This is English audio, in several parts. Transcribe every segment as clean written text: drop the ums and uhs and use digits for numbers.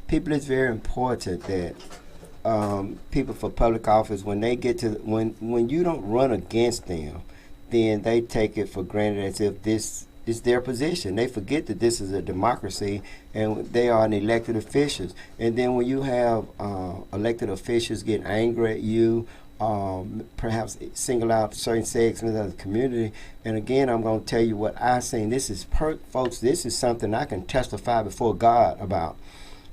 people, it's very important that people for public office, when they get to when you don't run against them, then they take it for granted as if this is their position. They forget that this is a democracy and they are an elected officials. And then when you have elected officials get angry at you, perhaps single out certain segments of the community. And again, I'm going to tell you what I seen. This is folks. This is something I can testify before God about.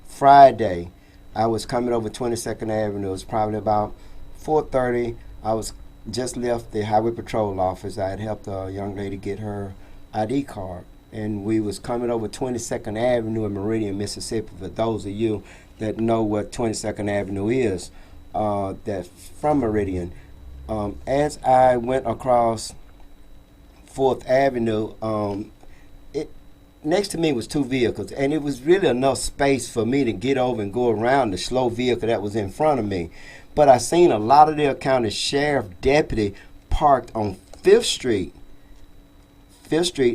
Friday, I was coming over 22nd Avenue. It was probably about 4:30. I was just left the highway patrol office. I had helped a young lady get her ID card, and we was coming over 22nd Avenue in Meridian, Mississippi. For those of you that know what 22nd Avenue is, that from Meridian, as I went across 4th Avenue, next to me was two vehicles, and it was really enough space for me to get over and go around the slow vehicle that was in front of me. But I seen a Lauderdale County Sheriff deputy parked on 5th Street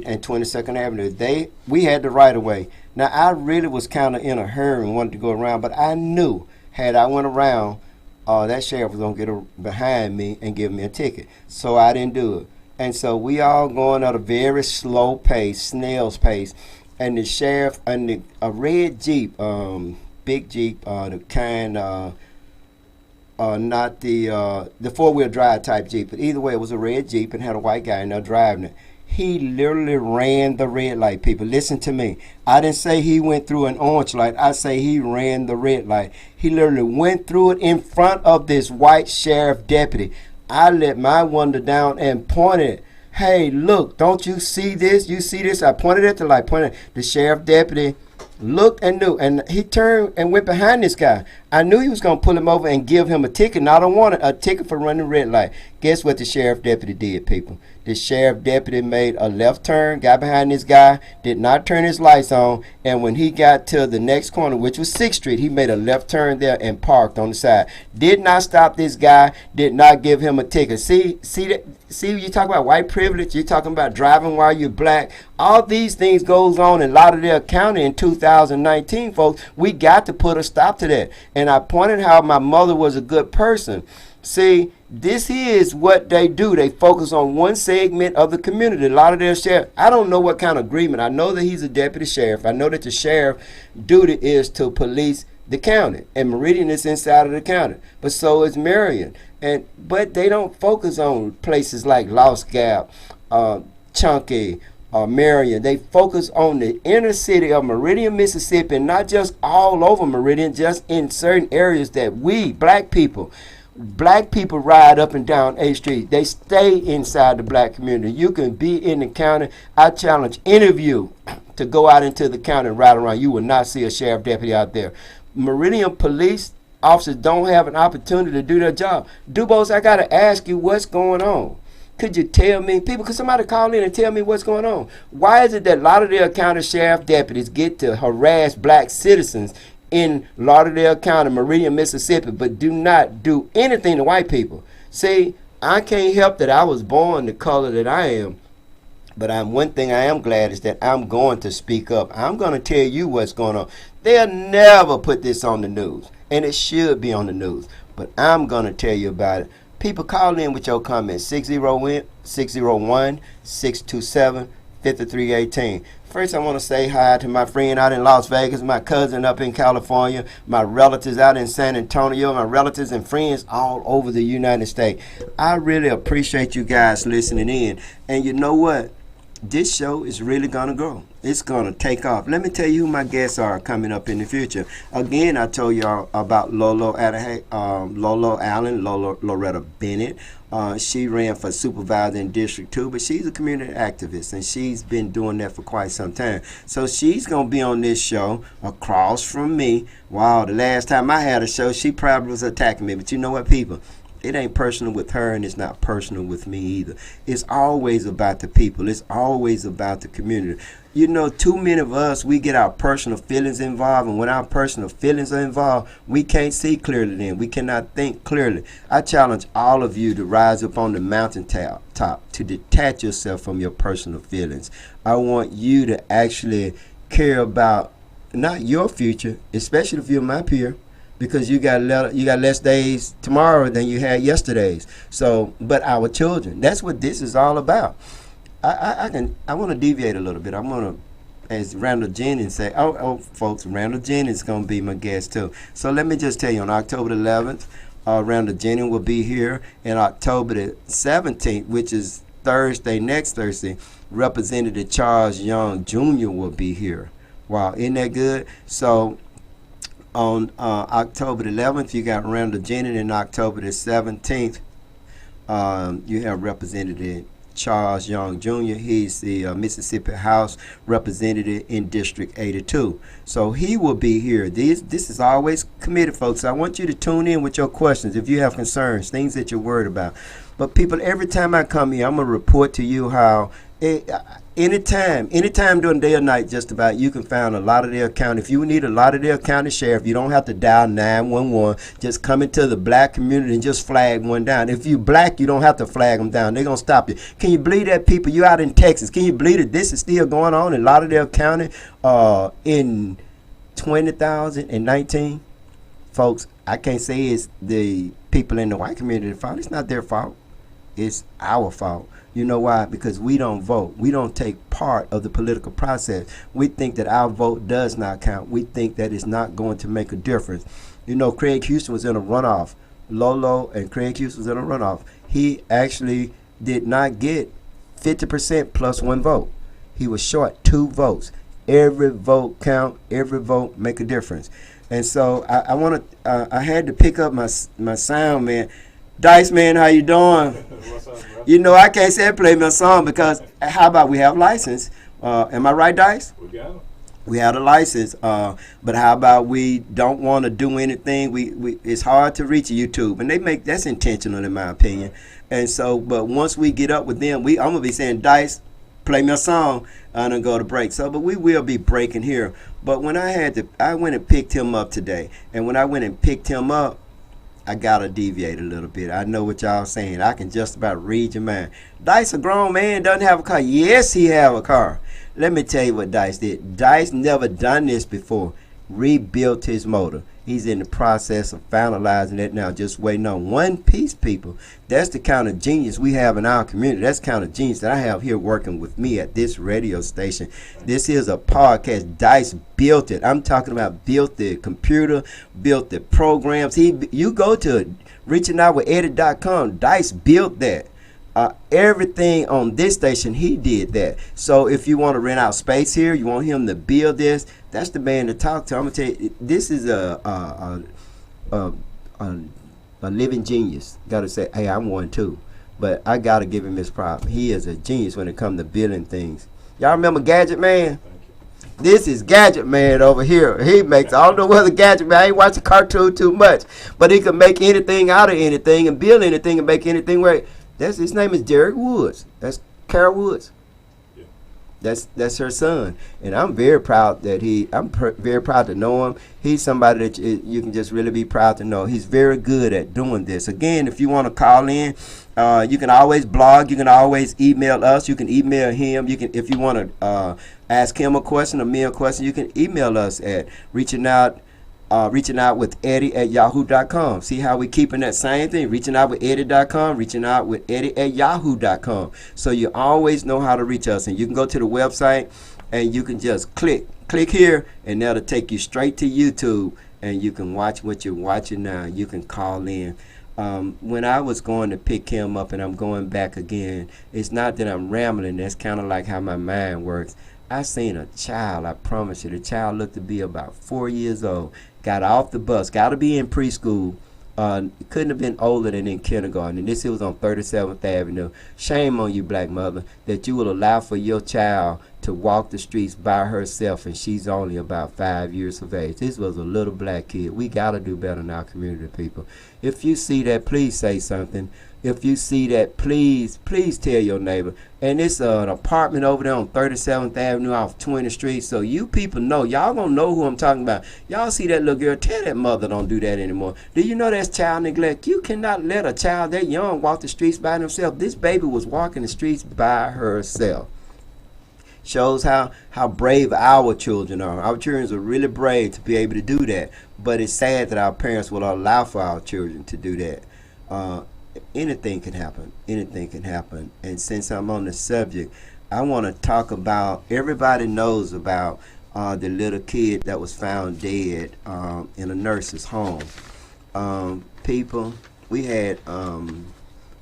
and 22nd Avenue. We had the right of way. Now I really was kind of in a hurry and wanted to go around, but I knew had I went around, that sheriff was gonna get behind me and give me a ticket. So I didn't do it. And so we all going at a very slow pace, snail's pace, and the sheriff and a red Jeep, big Jeep, the kind, not the 4-wheel drive type Jeep, but either way it was a red Jeep and had a white guy in there driving it. He literally ran the red light, people. Listen to me. I didn't say he went through an orange light. I say he ran the red light. He literally went through it in front of this white sheriff deputy. I let my window down and pointed. Hey, look, don't you see this? You see this? I pointed at the light, pointed. The sheriff deputy looked and knew, and he turned and went behind this guy. I knew he was going to pull him over and give him a ticket. And I don't want a ticket for running red light. Guess what the sheriff deputy did, people? The sheriff deputy made a left turn, got behind this guy, did not turn his lights on, and when he got to the next corner, which was 6th Street, he made a left turn there and parked on the side. Did not stop this guy, did not give him a ticket. See, you talk about white privilege, you're talking about driving while you're black. All these things goes on in Lauderdale County in 2019, folks. We got to put a stop to that. And I pointed how my mother was a good person. See, this is what they do. They focus on one segment of the community. A lot of their sheriff, I don't know what kind of agreement. I know that he's a deputy sheriff. I know that the sheriff duty is to police the county, and Meridian is inside of the county, but so is Marion. But they don't focus on places like Lost Gap, Chunky, Marion. They focus on the inner city of Meridian, Mississippi, and not just all over Meridian, just in certain areas that we, black people ride up and down 8th Street. They stay inside the black community. You can be in the county. I challenge any of you to go out into the county and ride around. You will not see a sheriff deputy out there. Meridian police officers don't have an opportunity to do their job. Dubose, I got to ask you what's going on. Could you tell me, people, could somebody call in and tell me what's going on? Why is it that Lauderdale County sheriff deputies get to harass black citizens in Lauderdale County, Meridian, Mississippi, but do not do anything to white people? See, I can't help that I was born the color that I am, but one thing I am glad is that I'm going to speak up. I'm going to tell you what's going on. They'll never put this on the news, and it should be on the news, but I'm going to tell you about it. People, call in with your comments, 601-627-5318. First, I want to say hi to my friend out in Las Vegas, my cousin up in California, my relatives out in San Antonio, my relatives and friends all over the United States. I really appreciate you guys listening in. And you know what? This show is really going to grow. It's going to take off. Let me tell you who my guests are coming up in the future. Again, I told y'all about Lolo Allen, Loretta Bennett. She ran for supervisor in District 2, but she's a community activist, and she's been doing that for quite some time. So she's going to be on this show across from me. Wow, the last time I had a show, she probably was attacking me. But you know what, people? It ain't personal with her, and it's not personal with me either. It's always about the people. It's always about the community. You know, too many of us, we get our personal feelings involved, and when our personal feelings are involved, we can't see clearly then. We cannot think clearly. I challenge all of you to rise up on the mountaintop, to detach yourself from your personal feelings. I want you to actually care about not your future, especially if you're my peer, because you got less days tomorrow than you had yesterday's. So, but our children, that's what this is all about. I want to deviate a little bit. I'm gonna, as Randall Jennings say, folks, Randall Jennings is gonna be my guest too. So let me just tell you, on October the 11th, Randall Jennings will be here, and October the 17th, which is Thursday, next Thursday, Representative Charles Young Jr. will be here. Wow, isn't that good? So on October the 11th, you got Randall Jennings, and October the 17th, you have Representative Charles Young Jr. He's the Mississippi House Representative in District 82. So he will be here. This is always committed, folks. I want you to tune in with your questions if you have concerns, things that you're worried about. But people, every time I come here, I'm going to report to you how anytime during the day or night, just about, you can find a Lauderdale County. If you need a Lauderdale County sheriff, you don't have to dial 911. Just come into the black community and just flag one down. If you black, you don't have to flag them down. They're going to stop you. Can you believe that, people? You out in Texas. Can you believe that this is still going on in Lauderdale County in 2019? Folks, I can't say it's the people in the white community fault. It's not their fault. It's our fault. You know why? Because we don't vote. We don't take part of the political process. We think that our vote does not count. We think that it's not going to make a difference. You know, Craig Houston was in a runoff. Lolo and Craig Houston was in a runoff. He actually did not get 50% plus one vote. He was short 2 votes. Every vote count. Every vote make a difference. And so I had to pick up my sound man. Dice man, how you doing? What's up, bro? You know, I can't say play my song because how about we have license? Am I right, Dice? We got him. We have a license, but how about we don't want to do anything? We it's hard to reach YouTube, and that's intentional in my opinion. And so, but once we get up with them, I'm gonna be saying, Dice, play me a song, and then go to break. So, but we will be breaking here. But when I went and picked him up today, and when I went and picked him up, I gotta deviate a little bit. I know what y'all saying. I can just about read your mind. Dice, a grown man, doesn't have a car. Yes, he have a car. Let me tell you what Dice did. Dice never done this before. Rebuilt his motor. He's in the process of finalizing it now, just waiting on one piece, people. That's the kind of genius we have in our community. That's the kind of genius that I have here working with me at this radio station. This is a podcast. Dice built it. I'm talking about built the computer, built the programs. You go to reachingoutwitheddie.com. Dice built that. Everything on this station, he did that. So if you want to rent out space here, you want him to build this, that's the man to talk to. I'm gonna tell you, this is a living genius. Got to say, hey, I'm one too, but I gotta give him his props. He is a genius when it comes to building things. Y'all remember Gadget Man? This is Gadget Man over here. He makes, I don't know whether Gadget Man, I ain't watching cartoon too much, but he can make anything out of anything and build anything and make anything work. His name is Derek Woods. That's Carol Woods. Yeah. That's her son, and I'm very proud that very proud to know him. He's somebody that you can just really be proud to know. He's very good at doing this. Again, if you want to call in, you can always blog. You can always email us. You can email him. You can, if you want to ask him a question or me a question, you can email us at reachingoutwitheddie@yahoo.com. See how we keeping that same thing? reachingoutwitheddie.com, reachingoutwitheddie@yahoo.com. So you always know how to reach us, and you can go to the website and you can just click here, and that'll take you straight to YouTube, and you can watch what you're watching now. You can call in. When I was going to pick him up, and I'm going back again, it's not that I'm rambling. That's kind of like how my mind works. I seen a child, I promise you, the child looked to be about 4 years old, got off the bus, got to be in preschool, couldn't have been older than in kindergarten, and this was on 37th Avenue. Shame on you, black mother, that you will allow for your child to walk the streets by herself, and she's only about 5 years of age. This was a little black kid. We got to do better in our community, people. If you see that, please say something. If you see that, please tell your neighbor. And it's an apartment over there on 37th Avenue off 20th Street. So you people know, y'all gonna know who I'm talking about. Y'all see that little girl, tell that mother don't do that anymore. Do you know that's child neglect? You cannot let a child that young walk the streets by themselves. This baby was walking the streets by herself. Shows how brave our children are. Our children are really brave to be able to do that. But it's sad that our parents will allow for our children to do that. Uh, Anything can happen. Anything can happen. And since I'm on the subject, I want to talk about. Everybody knows about the little kid that was found dead in a nurse's home. People, we had a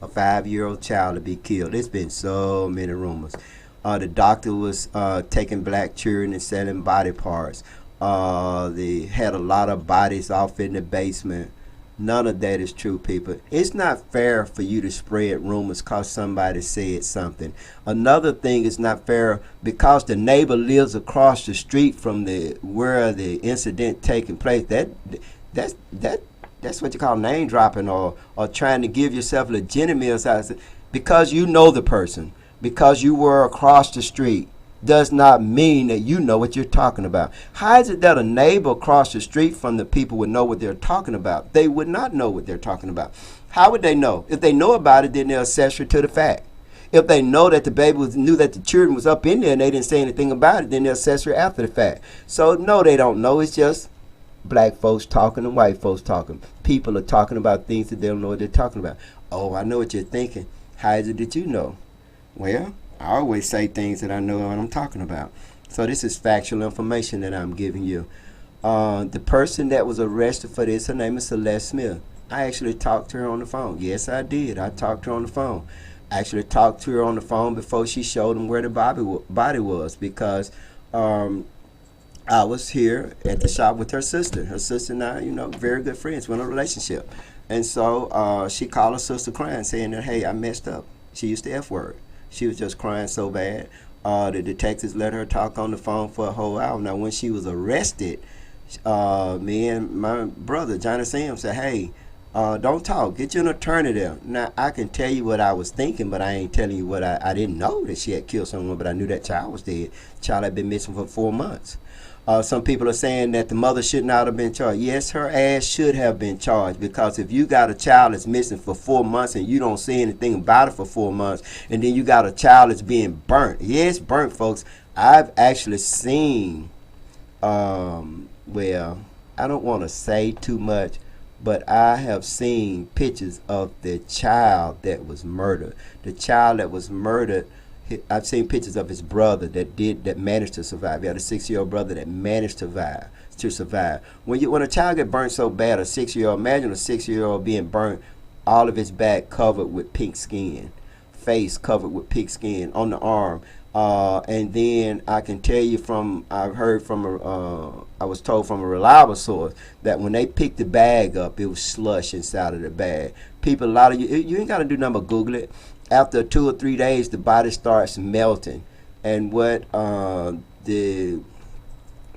5-year-old child to be killed. There's been so many rumors. The doctor was taking black children and selling body parts. They had a lot of bodies off in the basement. None of that is true, people. It's not fair for you to spread rumors because somebody said something. Another thing is not fair because the neighbor lives across the street from the where the incident taking place. That's what you call name dropping, or trying to give yourself legitimate because you know the person, because you were across the street does not mean that you know what you're talking about. How is it that a neighbor across the street from the people would know what they're talking about? They would not know what they're talking about. How would they know? If they know about it, then they're accessory to the fact. If they know that the baby knew that the children was up in there and they didn't say anything about it, then they're accessory after the fact. So no, they don't know. It's just black folks talking and white folks talking. People are talking about things that they don't know what they're talking about. Oh, I know what you're thinking. How is it that you know? Well, I always say things that I know what I'm talking about. So this is factual information that I'm giving you. The person that was arrested for this, her name is Celeste Smith. I actually talked to her on the phone. Yes, I did. I talked to her on the phone. I actually talked to her on the phone before she showed them where the body was because I was here at the shop with her sister. Her sister and I, very good friends. We're in a relationship. And so she called her sister crying, saying that, hey, I messed up. She used the F word. She was just crying so bad. The detectives let her talk on the phone for a whole hour. Now, when she was arrested, me and my brother, Johnny Sam, said, hey, don't talk. Get you an attorney there. Now, I can tell you what I was thinking, but I ain't telling you what I didn't know that she had killed someone, but I knew that child was dead. Child had been missing for 4 months. Some people are saying that the mother should not have been charged. Yes, her ass should have been charged because if you got a child that's missing for 4 months and you don't say anything about it for 4 months, and then you got a child that's being burnt. Yes, burnt, folks. I've actually seen, well, I don't want to say too much, but I have seen pictures of the child that was murdered. The child that was murdered, I've seen pictures of his brother that managed to survive. He had a 6-year-old brother that managed to survive. When a child get burnt so bad, a 6-year-old, imagine a 6-year-old being burnt, all of his back covered with pink skin, face covered with pink skin on the arm. And then I can tell you I was told from a reliable source that when they picked the bag up, it was slush inside of the bag. People, a lot of you ain't got to do nothing but Google it. After 2 or 3 days, the body starts melting. And what the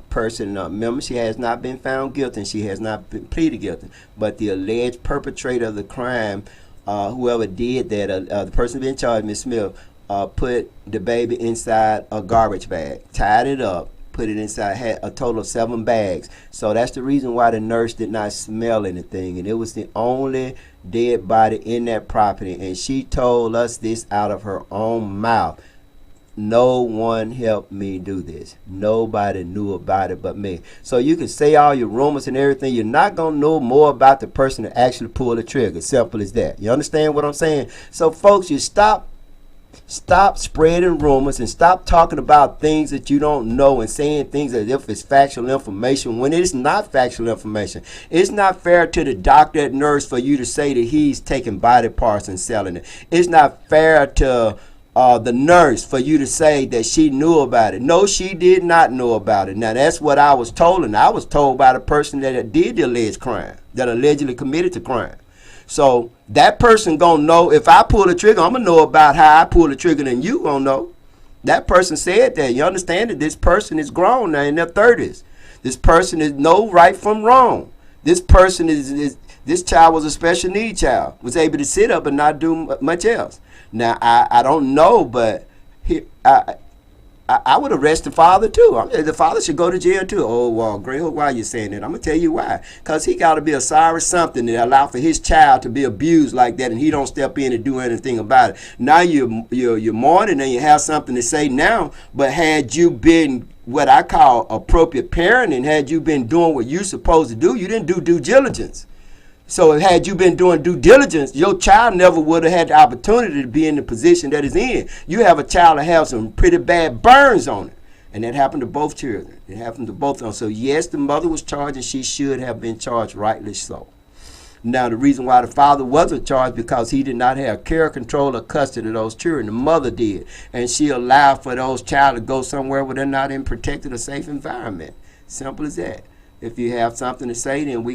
person, remember, she has not been found guilty and she has not been pleaded guilty. But the alleged perpetrator of the crime, whoever did that, the person being charged, Ms. Smith, put the baby inside a garbage bag, tied it up, put it inside, had a total of 7 bags. So that's the reason why the nurse did not smell anything. And it was the only dead body in that property. And she told us this out of her own mouth. No one helped me do this. Nobody knew about it but me. So you can say all your rumors and everything. You're not going to know more about the person that actually pulled the trigger. Simple as that. You understand what I'm saying? So folks, you stop spreading rumors and stop talking about things that you don't know and saying things as if it's factual information when it's not factual information. It's not fair to the doctor and nurse for you to say that he's taking body parts and selling it. It's not fair to the nurse for you to say that she knew about it. No, she did not know about it. Now, that's what I was told, and I was told by the person that did the alleged crime, that allegedly committed the crime. So that person gonna know if I pull the trigger, I'm gonna know about how I pull the trigger than you gonna know. That person said that. You understand that this person is grown now in their 30s. This person is know right from wrong. This person this child was a special needs child, was able to sit up and not do much else. Now I don't know, but I would arrest the father too. I mean, the father should go to jail too. Oh, well, Grey Hook, why are you saying that? I'm going to tell you why. Because he got to be a sorry something to allow for his child to be abused like that, and he don't step in and do anything about it. Now you're mourning and you have something to say now, but had you been what I call appropriate parenting, had you been doing what you're supposed to do, you didn't do due diligence. So had you been doing due diligence, your child never would have had the opportunity to be in the position that it's in. You have a child that has some pretty bad burns on it. And that happened to both children. It happened to both of them. So yes, the mother was charged and she should have been charged, rightly so. Now the reason why the father wasn't charged because he did not have care, control, or custody of those children. The mother did. And she allowed for those child to go somewhere where they're not in protected or safe environment. Simple as that. If you have something to say, then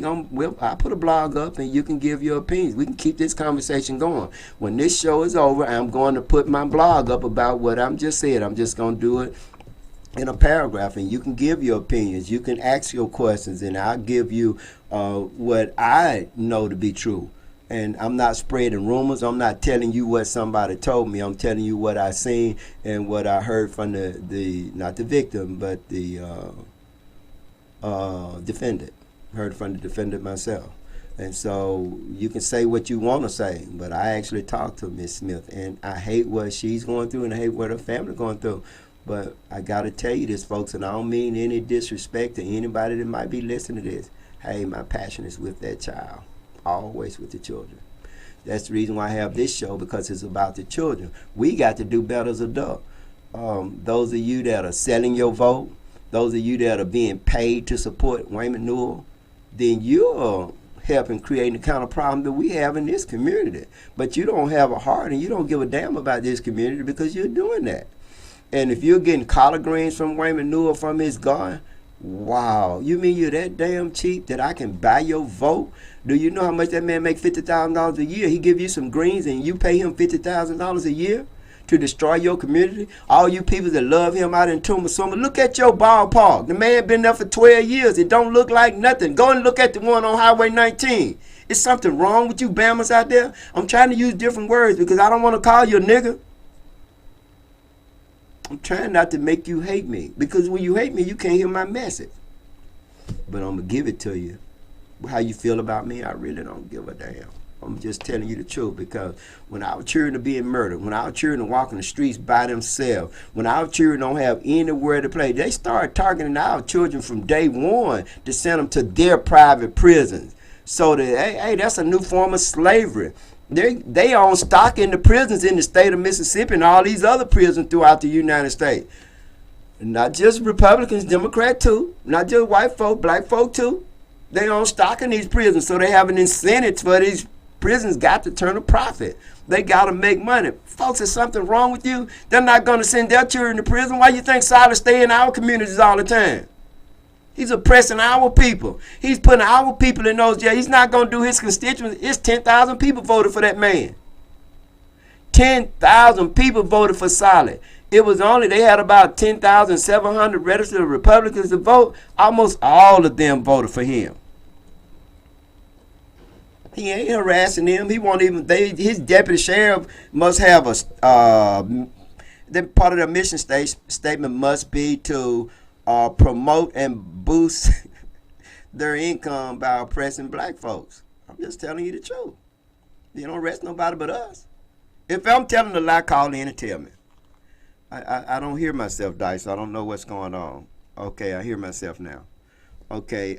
I'll put a blog up and you can give your opinions. We can keep this conversation going. When this show is over, I'm going to put my blog up about what I'm just said. I'm just going to do it in a paragraph, and you can give your opinions. You can ask your questions, and I'll give you what I know to be true. And I'm not spreading rumors. I'm not telling you what somebody told me. I'm telling you what I seen and what I heard from the not the victim, but the defendant. Heard from the defendant myself. And so you can say what you want to say, but I actually talked to Miss Smith, and I hate what she's going through and I hate what her family going through. But I got to tell you this, folks, and I don't mean any disrespect to anybody that might be listening to this. Hey, my passion is with that child, always with the children. That's the reason why I have this show, because it's about the children. We got to do better as adults. Those of you that are selling your vote, those of you that are being paid to support Wayman Newell, then you're helping create the kind of problem that we have in this community. But you don't have a heart and you don't give a damn about this community because you're doing that. And if you're getting collard greens from Wayman Newell from his garden, wow, you mean you're that damn cheap that I can buy your vote? Do you know how much that man make $50,000 a year? He give you some greens and you pay him $50,000 a year to destroy your community? All you people that love him out in Tumasuma, look at your ballpark. The man been there for 12 years. It don't look like nothing. Go and look at the one on Highway 19. Is something wrong with you Bammers out there? I'm trying to use different words because I don't want to call you a nigga. I'm trying not to make you hate me, because when you hate me, you can't hear my message. But I'm going to give it to you. How you feel about me, I really don't give a damn. I'm just telling you the truth, because when our children are being murdered, when our children are walking the streets by themselves, when our children don't have anywhere to play, they start targeting our children from day one to send them to their private prisons. So that, hey, that's a new form of slavery. They own stock in the prisons in the state of Mississippi and all these other prisons throughout the United States. Not just Republicans, Democrats too. Not just white folk, black folk too. They own stock in these prisons, so they have an incentive for these prisons got to turn a profit. They got to make money. Folks, is something wrong with you? They're not going to send their children to prison. Why you think Silas stay in our communities all the time? He's oppressing our people. He's putting our people in those jails. He's not going to do his constituents. It's 10,000 people voted for that man. 10,000 people voted for Silas. It was only, they had about 10,700 registered Republicans to vote. Almost all of them voted for him. He ain't harassing them. He won't even, his deputy sheriff must have a, part of their mission statement must be to promote and boost their income by oppressing black folks. I'm just telling you the truth. You don't arrest nobody but us. If I'm telling a lie, call in and tell me. I don't hear myself, Dice. I don't know what's going on. Okay, I hear myself now. Okay,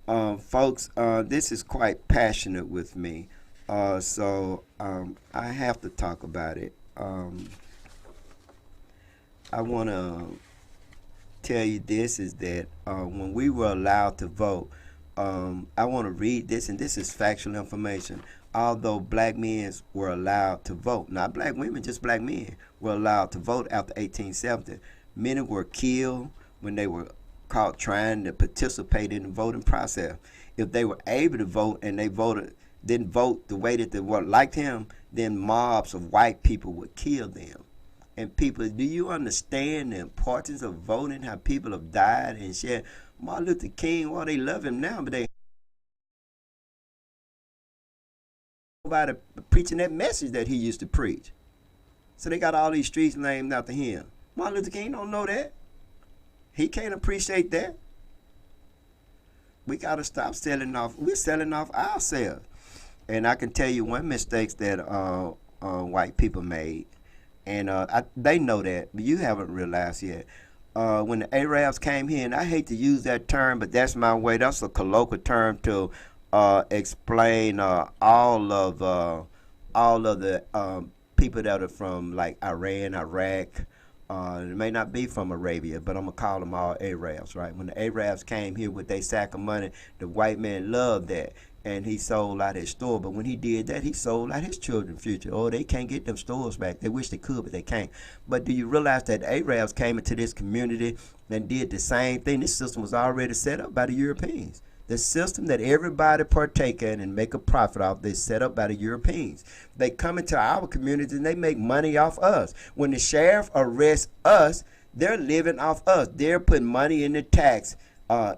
folks, this is quite passionate with me. So I have to talk about it. I want to tell you this is that when we were allowed to vote, I want to read this, and this is factual information. Although black men were allowed to vote, not black women, just black men were allowed to vote after 1870, many were killed when they were caught trying to participate in the voting process. If they were able to vote and they didn't vote the way that they liked him, then mobs of white people would kill them. And people, do you understand the importance of voting? How people have died and shed. Martin Luther King, well, they love him now, but they nobody preaching that message that he used to preach. So they got all these streets named after him. Martin Luther King don't know that. He can't appreciate that. We got to stop selling off. We're selling off ourselves. And I can tell you one mistake that white people made, and they know that, but you haven't realized yet. When the Arabs came here, and I hate to use that term, but that's my way. That's a colloquial term to explain all of the people that are from like Iran, Iraq. It may not be from Arabia, but I'm gonna call them all Arabs, right? When the Arabs came here with their sack of money, the white man loved that, and he sold out his store. But when he did that, he sold out his children's future. Oh, they can't get them stores back. They wish they could, but they can't. But do you realize that the Arabs came into this community and did the same thing? This system was already set up by the Europeans. The system that everybody partake in and make a profit off, they set up by the Europeans. They come into our community and they make money off us. When the sheriff arrests us, they're living off us. They're putting money in the tax,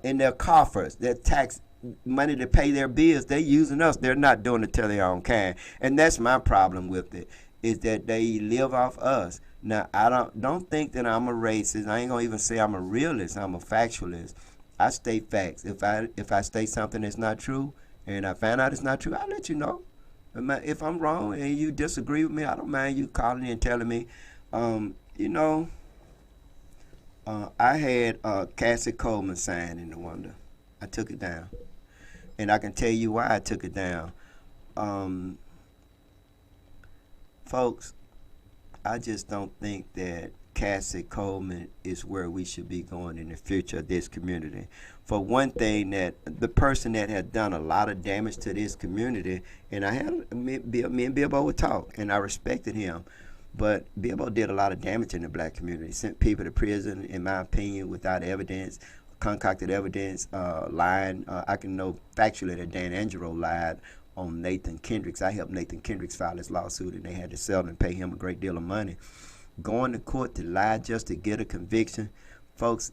in their coffers, their tax money to pay their bills. They're using us. They're not doing it till their own kind. And that's my problem with it, is that they live off us. Now, I don't think that I'm a racist. I ain't gonna even say I'm a realist. I'm a factualist. I state facts. If I state something that's not true and I find out it's not true, I'll let you know. If I'm wrong and you disagree with me, I don't mind you calling me and telling me. I had Cassie Coleman sign in the Wonder. I took it down. And I can tell you why I took it down. Folks, I just don't think that Cassie Coleman is where we should be going in the future of this community. For one thing, that the person that had done a lot of damage to this community, and I had me and Bilbo would talk, and I respected him, but Bilbo did a lot of damage in the black community. Sent people to prison, in my opinion, without evidence, concocted evidence, lying. I can know factually that Dan Angelo lied on Nathan Kendricks. I helped Nathan Kendricks file his lawsuit, and they had to sell and pay him a great deal of money. Going to court to lie just to get a conviction, folks,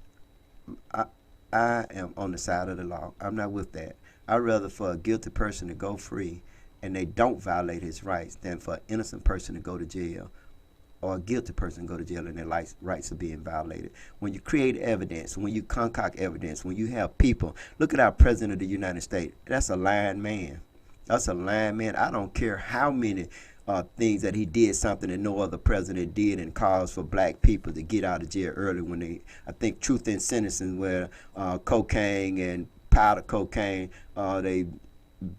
I am on the side of the law. I'm not with that. I'd rather for a guilty person to go free and they don't violate his rights than for an innocent person to go to jail, or a guilty person go to jail and their rights are being violated. When you create evidence, when you concoct evidence, when you have people, look at our President of the United States. That's a lying man. That's a lying man. I don't care how many things that he did something that no other president did and caused for black people to get out of jail early when I think truth in sentencing, where cocaine and powder cocaine, they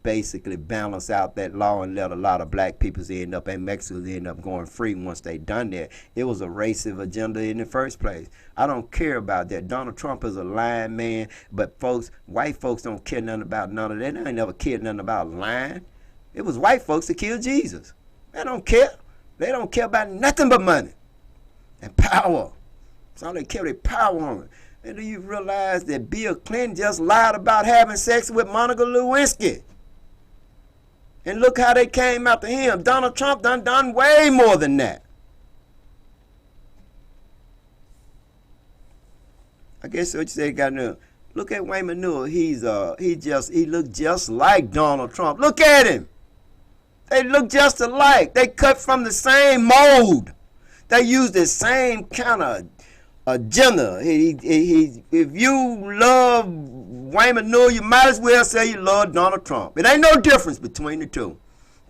basically balance out that law and let a lot of black people end up, and Mexicans end up going free once they done that. It was a racist agenda in the first place. I don't care about that. Donald Trump is a lying man, but folks, white folks don't care nothing about none of that. They ain't never cared nothing about lying. It was white folks that killed Jesus. They don't care. They don't care about nothing but money and power. That's all they care. They power on it. And do you realize that Bill Clinton just lied about having sex with Monica Lewinsky? And look how they came after him. Donald Trump done way more than that. I guess what you say got to look at Wayne Manure. He looked just like Donald Trump. Look at him. They look just alike. They cut from the same mold. They use the same kind of agenda. If you love Wayne Manure, you might as well say you love Donald Trump. It ain't no difference between the two.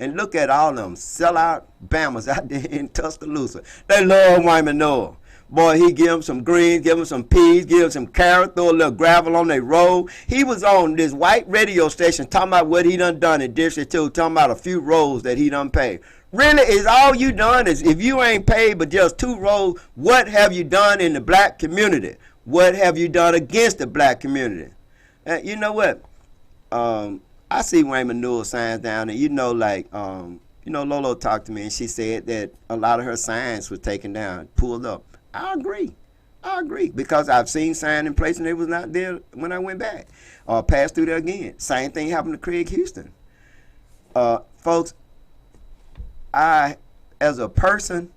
And look at all them sellout Bammers out there in Tuscaloosa. They love Wayne Manure. Boy, he give them some greens, give them some peas, give them some carrots, throw a little gravel on their road. He was on this white radio station talking about what he done in District 2, talking about a few roads that he done paid. Really, is all you done is, if you ain't paid but just 2 roads, what have you done in the black community? What have you done against the black community? You know what? I see Wayne Manure signs down there. Lolo talked to me and she said that a lot of her signs were taken down, pulled up. I agree, because I've seen signs in place and they was not there when I went back or passed through there again. Same thing happened to Craig Houston. Folks, as a person,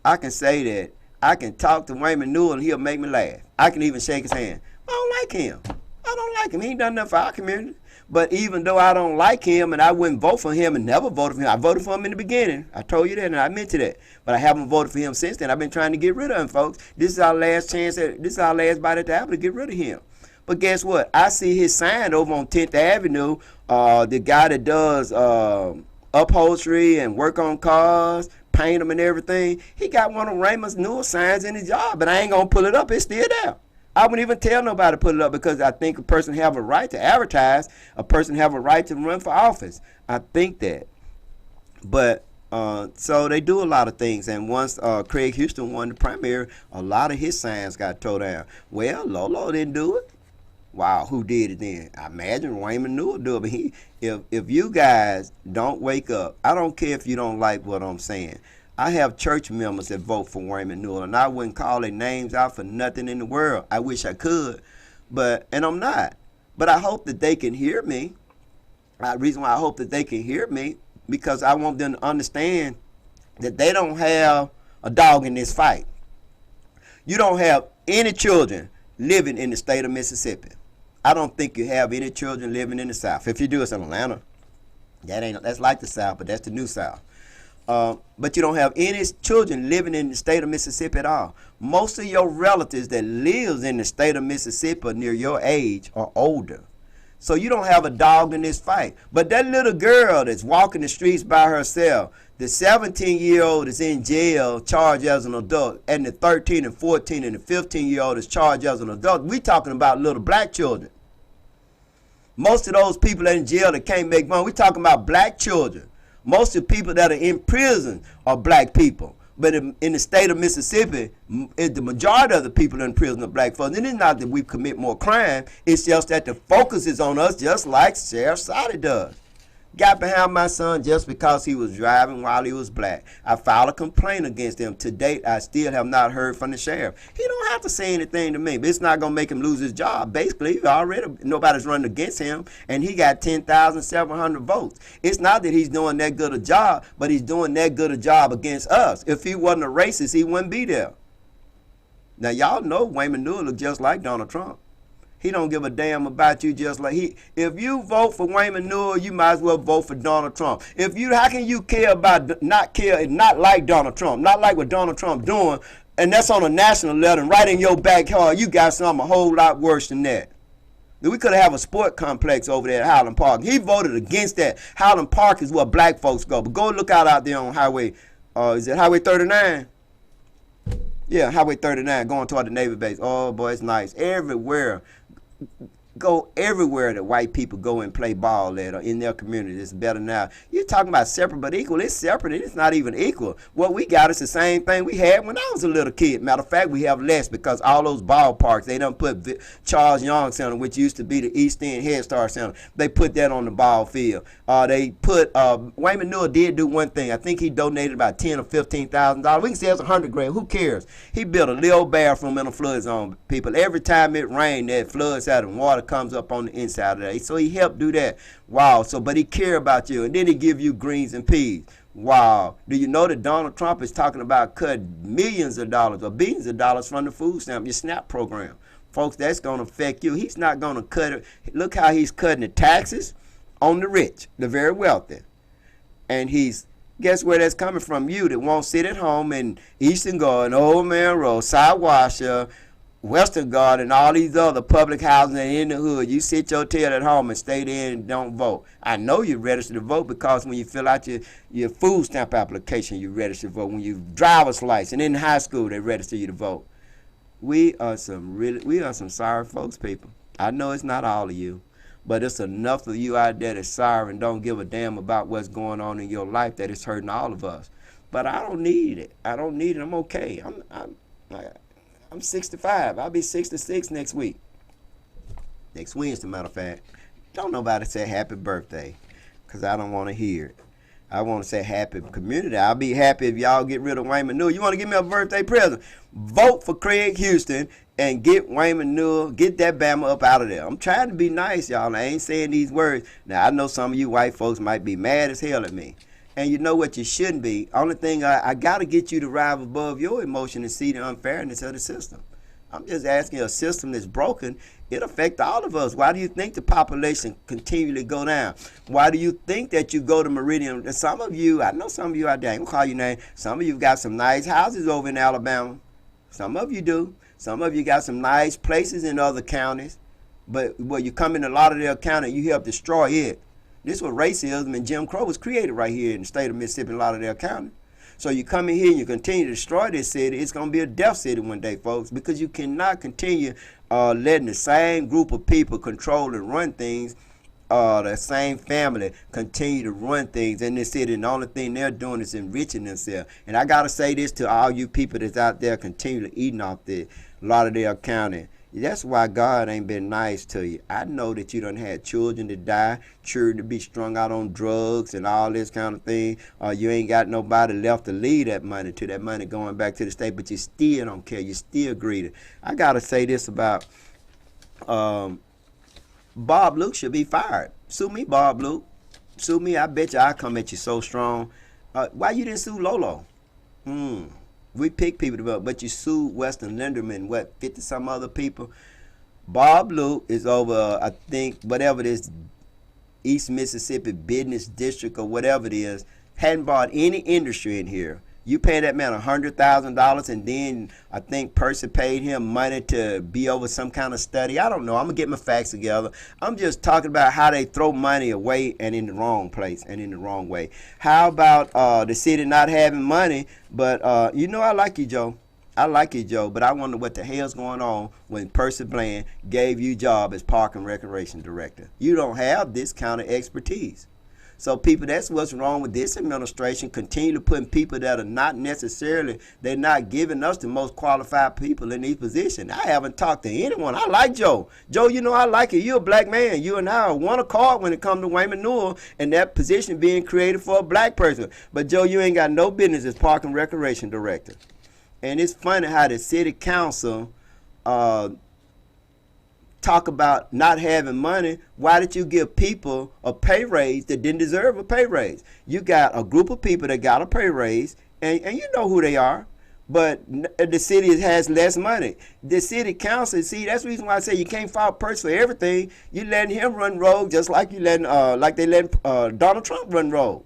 I can say that I can talk to Wayne Manure and he'll make me laugh. I can even shake his hand. I don't like him. I I don't like him. He ain't done nothing for our community. But even though I don't like him and I wouldn't vote for him and never voted for him, I voted for him in the beginning. I told you that and I meant to that. But I haven't voted for him since then. I've been trying to get rid of him, folks. This is our last chance. This is our last bite at the apple to get rid of him. But guess what? I see his sign over on 10th Avenue. The guy that does upholstery and work on cars, paint them and everything. He got one of Raymond Newell signs in his job, but I ain't going to pull it up. It's still there. I wouldn't even tell nobody to put it up because I think a person have a right to advertise. A person have a right to run for office. I think that. But so they do a lot of things. And once Craig Houston won the primary, a lot of his signs got tore down. Well, Lolo didn't do it. Wow, who did it then? I imagine Raymond Newell do it. But if you guys don't wake up, I don't care if you don't like what I'm saying. I have church members that vote for Raymond Newell, and I wouldn't call their names out for nothing in the world. I wish I could, and I'm not. But I hope that they can hear me. The reason why I hope that they can hear me, because I want them to understand that they don't have a dog in this fight. You don't have any children living in the state of Mississippi. I don't think you have any children living in the South. If you do, it's in Atlanta. That's like the South, but that's the new South. But you don't have any children living in the state of Mississippi at all. Most of your relatives that lives in the state of Mississippi near your age are older. So you don't have a dog in this fight. But that little girl that's walking the streets by herself, the 17-year-old is in jail charged as an adult, and the 13 and 14 and the 15-year-old is charged as an adult. We talking about little black children. Most of those people that in jail that can't make money, we talking about black children. Most of the people that are in prison are black people. But in the state of Mississippi, the majority of the people in prison are black folks. And it's not that we commit more crime. It's just that the focus is on us, just like Sheriff Soddy does. Got behind my son just because he was driving while he was black. I filed a complaint against him. To date, I still have not heard from the sheriff. He don't have to say anything to me, but it's not going to make him lose his job. Basically, nobody's running against him, and he got 10,700 votes. It's not that he's doing that good a job, but he's doing that good a job against us. If he wasn't a racist, he wouldn't be there. Now, y'all know Raymond Newell look just like Donald Trump. He don't give a damn about you, just like if you vote for Raymond Newell, you might as well vote for Donald Trump. How can you care about not like Donald Trump, not like what Donald Trump doing, and that's on a national level, and right in your backyard, you got something a whole lot worse than that. We could have a sport complex over there at Highland Park. He voted against that. Highland Park is where black folks go. But go look out there on Highway, is it Highway 39? Yeah, Highway 39 going toward the Navy base. Oh, boy, it's nice. Everywhere. Go everywhere that white people go and play ball at or in their community. It's better now. You're talking about separate but equal. It's separate. It's not even equal. What we got is the same thing we had when I was a little kid. Matter of fact, we have less because all those ballparks, they done put Charles Young Center, which used to be the East End Head Start Center. They put that on the ball field. They put Raymond Newell did do one thing. I think he donated about $10,000 or $15,000. We can say it's $100,000. Who cares? He built a little bathroom in a flood zone. People, every time it rained, that floods out and water comes up on the inside of that. So he helped do that. Wow. But he care about you. And then he give you greens and peas. Wow. Do you know that Donald Trump is talking about cutting millions of dollars or billions of dollars from the food stamp, your SNAP program? Folks, that's going to affect you. He's not going to cut it. Look how he's cutting the taxes on the rich, the very wealthy. And guess where that's coming from? You that won't sit at home in Eastern Garden, Old Man Road, Sidewasher, Western Garden, and all these other public housing in the hood. You sit your tail at home and stay there and don't vote. I know you're registered to vote because when you fill out your food stamp application, you register to vote. When you driver's license in high school, they register you to vote. We are some sorry folks, people. I know it's not all of you, but it's enough of you out there that's sorry and don't give a damn about what's going on in your life that it's hurting all of us. But I don't need it. I'm okay. I'm 65. I'll be 66 next week. Next Wednesday, matter of fact. Don't nobody say happy birthday because I don't want to hear it. I want to say happy community. I'll be happy if y'all get rid of Raymond Newell. You want to give me a birthday present? Vote for Craig Houston and get Raymond Newell, get that Bama up out of there. I'm trying to be nice, y'all. I ain't saying these words. Now, I know some of you white folks might be mad as hell at me. And you know what, you shouldn't be. Only thing, I got to get you to rise above your emotion and see the unfairness of the system. I'm just asking, a system that's broken, It affects all of us. Why do you think the population continually go down? Why do you think that you go to Meridian? And some of you, I know some of you out there, I ain't gonna call your name. Some of you got some nice houses over in Alabama. Some of you do. Some of you got some nice places in other counties. But when you come into Lauderdale County, you help destroy it. This is what racism and Jim Crow was created right here in the state of Mississippi and Lauderdale County. So you come in here and you continue to destroy this city, it's going to be a death city one day, folks, because you cannot continue letting the same group of people control and run things, the same family continue to run things in this city, and the only thing they're doing is enriching themselves. And I got to say this to all you people that's out there continually eating off the Lauderdale County. That's why God ain't been nice to you. I know that you done had children to die, children to be strung out on drugs and all this kind of thing. You ain't got nobody left to leave that money to, that money going back to the state, but you still don't care. You still greedy. I got to say this about Bob Luke should be fired. Sue me, Bob Luke. Sue me. I bet you I come at you so strong. Why you didn't sue Lolo? We pick people, but you sued Western Linderman, 50 some other people. Bob Luke is over, I think, whatever this East Mississippi Business District or whatever it is, hadn't bought any industry in here. You pay that man $100,000, and then I think Percy paid him money to be over some kind of study. I don't know. I'm going to get my facts together. I'm just talking about how they throw money away and in the wrong place and in the wrong way. How about the city not having money? But, I like you, Joe. I like you, Joe. But I wonder what the hell's going on when Percy Bland gave you job as Park and Recreation Director. You don't have this kind of expertise. So people, that's what's wrong with this administration. Continue to put people that are not necessarily, they're not giving us the most qualified people in these positions. I haven't talked to anyone. I like Joe. Joe, I like you. You're a black man. You and I are one accord when it comes to Wayman Newell and that position being created for a black person. But Joe, you ain't got no business as Park and Recreation Director. And it's funny how the city council talk about not having money. Why did you give people a pay raise that didn't deserve a pay raise? You got a group of people that got a pay raise, and you know who they are, but the city has less money. The city council, see, that's the reason why I say you can't file Percy for everything. You letting him run rogue just like you letting they let Donald Trump run rogue.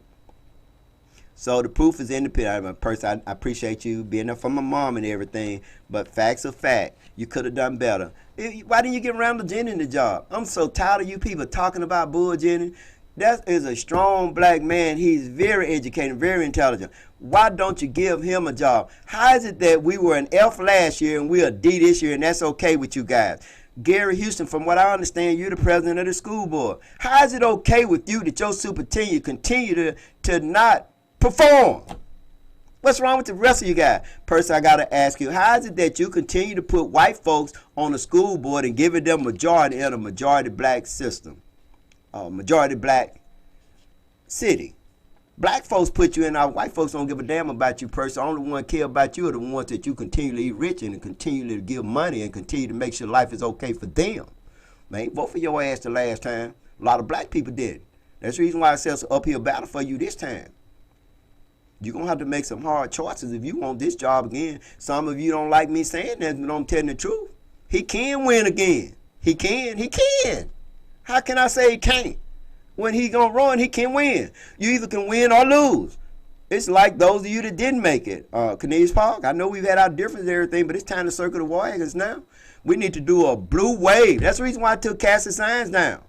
So the proof is independent. Percy, I appreciate you being there for my mom and everything, but facts are fact. You could have done better. Why didn't you give Randall Jennings the job? I'm so tired of you people talking about Bull Jennings. That is a strong black man. He's very educated, very intelligent. Why don't you give him a job? How is it that we were an F last year and we're a D this year, and that's okay with you guys? Gary Houston, from what I understand, you're the president of the school board. How is it okay with you that your superintendent continue to not perform? What's wrong with the rest of you guys? Percy, I got to ask you, how is it that you continue to put white folks on the school board and giving them majority in a majority black system? Majority black city. Black folks put you in, our white folks don't give a damn about you, Percy. The only one care about you are the ones that you continually enrich and continually give money and continue to make sure life is okay for them. Man, vote for your ass the last time. A lot of black people did. That's the reason why I said it's an uphill battle for you this time. You're going to have to make some hard choices if you want this job again. Some of you don't like me saying that, but I'm telling the truth. He can win again. He can. He can. How can I say he can't? When he going to run, he can win. You either can win or lose. It's like those of you that didn't make it. Cornelius Park, I know we've had our differences and everything, but it's time to circle the wagons now. We need to do a blue wave. That's the reason why I took Cassie Signs down.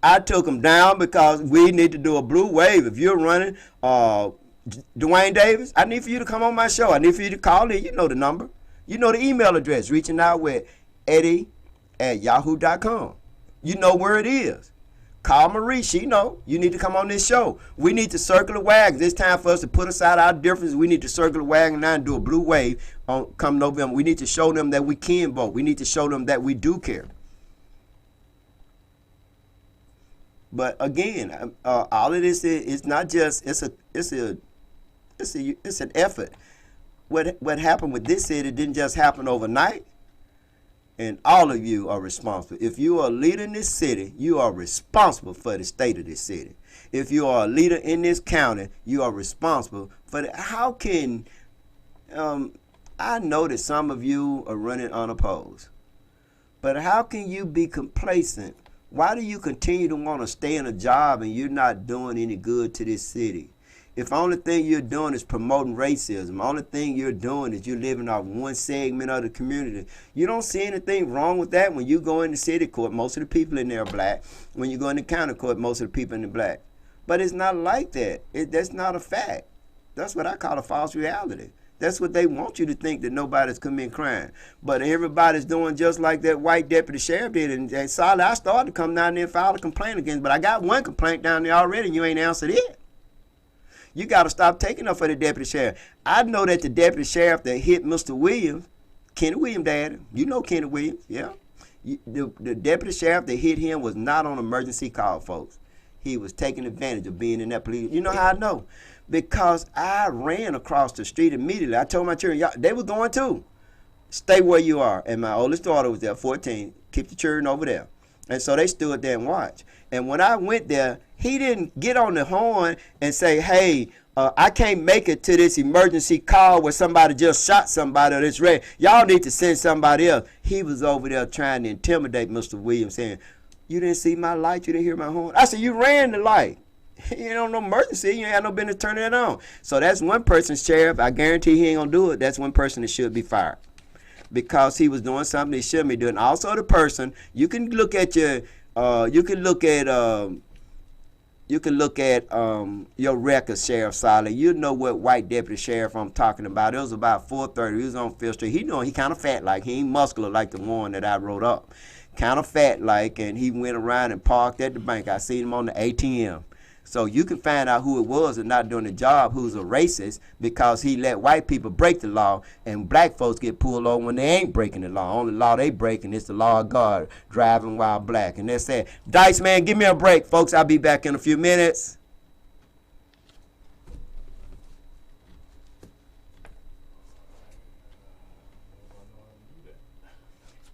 I took them down because we need to do a blue wave. If you're running Dwayne Davis, I need for you to come on my show. I need for you to call in. You know the number. You know the email address. Reaching out with Eddie@yahoo.com. You know where it is. Call Marie. She know. You need to come on this show. We need to circle the wagons. It's time for us to put aside our differences. We need to circle the wagon now and do a blue wave come November. We need to show them that we can vote. We need to show them that we do care. But again, all of this is not just, it's an effort. What happened with this city didn't just happen overnight, and all of you are responsible. If you are a leader in this city, you are responsible for the state of this city. If you are a leader in this county, you are responsible for the, how can, I know that some of you are running unopposed, But how can you be complacent? Why do you continue to want to stay in a job and you're not doing any good to this city? If the only thing you're doing is promoting racism, the only thing you're doing is you're living off one segment of the community, you don't see anything wrong with that. When you go into city court, most of the people in there are black. When you go into county court, most of the people in there are black. But it's not like that. That's not a fact. That's what I call a false reality. That's what they want you to think, that nobody's committing crime. But everybody's doing just like that white deputy sheriff did. And solid, I started to come down there and file a complaint against, but I got one complaint down there already and you ain't answered it. You got to stop taking up for the deputy sheriff. I know that the deputy sheriff that hit Mr. Williams, Kenny Williams' daddy, you know Kenny Williams, yeah. The deputy sheriff that hit him was not on emergency call, folks. He was taking advantage of being in that police. You know how I know? Because I ran across the street immediately. I told my children, y'all, they were going too. Stay where you are. And my oldest daughter was there, 14. Keep the children over there. And so they stood there and watched. And when I went there, he didn't get on the horn and say, hey, I can't make it to this emergency call where somebody just shot somebody or this red. Y'all need to send somebody else. He was over there trying to intimidate Mr. Williams, saying, you didn't see my light, you didn't hear my horn. I said, you ran the light. You know, no emergency, you ain't had no business turning it on. So that's one person's sheriff. I guarantee he ain't gonna do it. That's one person that should be fired, because he was doing something he shouldn't be doing. Also, the person, you can look at your, you can look at your record, Sheriff Solid. You know what white deputy sheriff I'm talking about. It was about 4:30. He was on Fifth Street. He kind of fat like. He ain't muscular like the one that I wrote up. Kind of fat like, and he went around and parked at the bank. I seen him on the ATM. So you can find out who it was and not doing the job, who's a racist, because he let white people break the law and black folks get pulled over when they ain't breaking the law. Only law they breaking is the law of God, driving while black. And they said, Dice, man, give me a break, folks. I'll be back in a few minutes.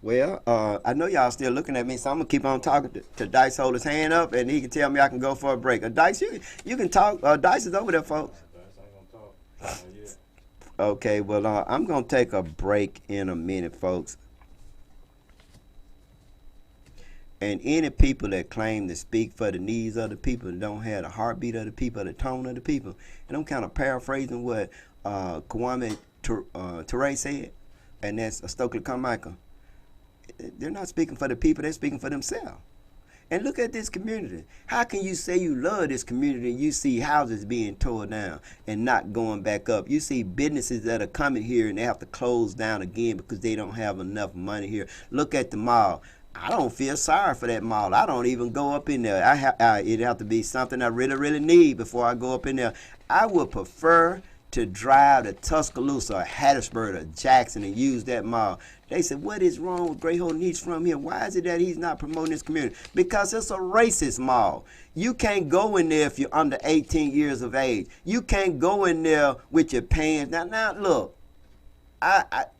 Well, I know y'all still looking at me, so I'm gonna keep on talking to Dice. Hold his hand up, and he can tell me I can go for a break. Dice, you can talk. Dice is over there, folks. Dice ain't gonna talk. Yet. Okay, well, I'm gonna take a break in a minute, folks. And any people that claim to speak for the needs of the people don't have the heartbeat of the people, the tone of the people, and I'm kind of paraphrasing what Kwame Ture said, and that's Stokely Carmichael. They're not speaking for the people, they're speaking for themselves. And look at this community. How can you say you love this community and you see houses being torn down and not going back up? You see businesses that are coming here and they have to close down again because they don't have enough money here. Look at the mall. I don't feel sorry for that mall. I don't even go up in there. It'd have to be something I really, really need before I go up in there. I would prefer to drive to Tuscaloosa or Hattiesburg or Jackson and use that mall. They said, what is wrong with Great Holden? He's from here. Why is it that he's not promoting this community? Because it's a racist mall. You can't go in there if you're under 18 years of age. You can't go in there with your pants. Now look,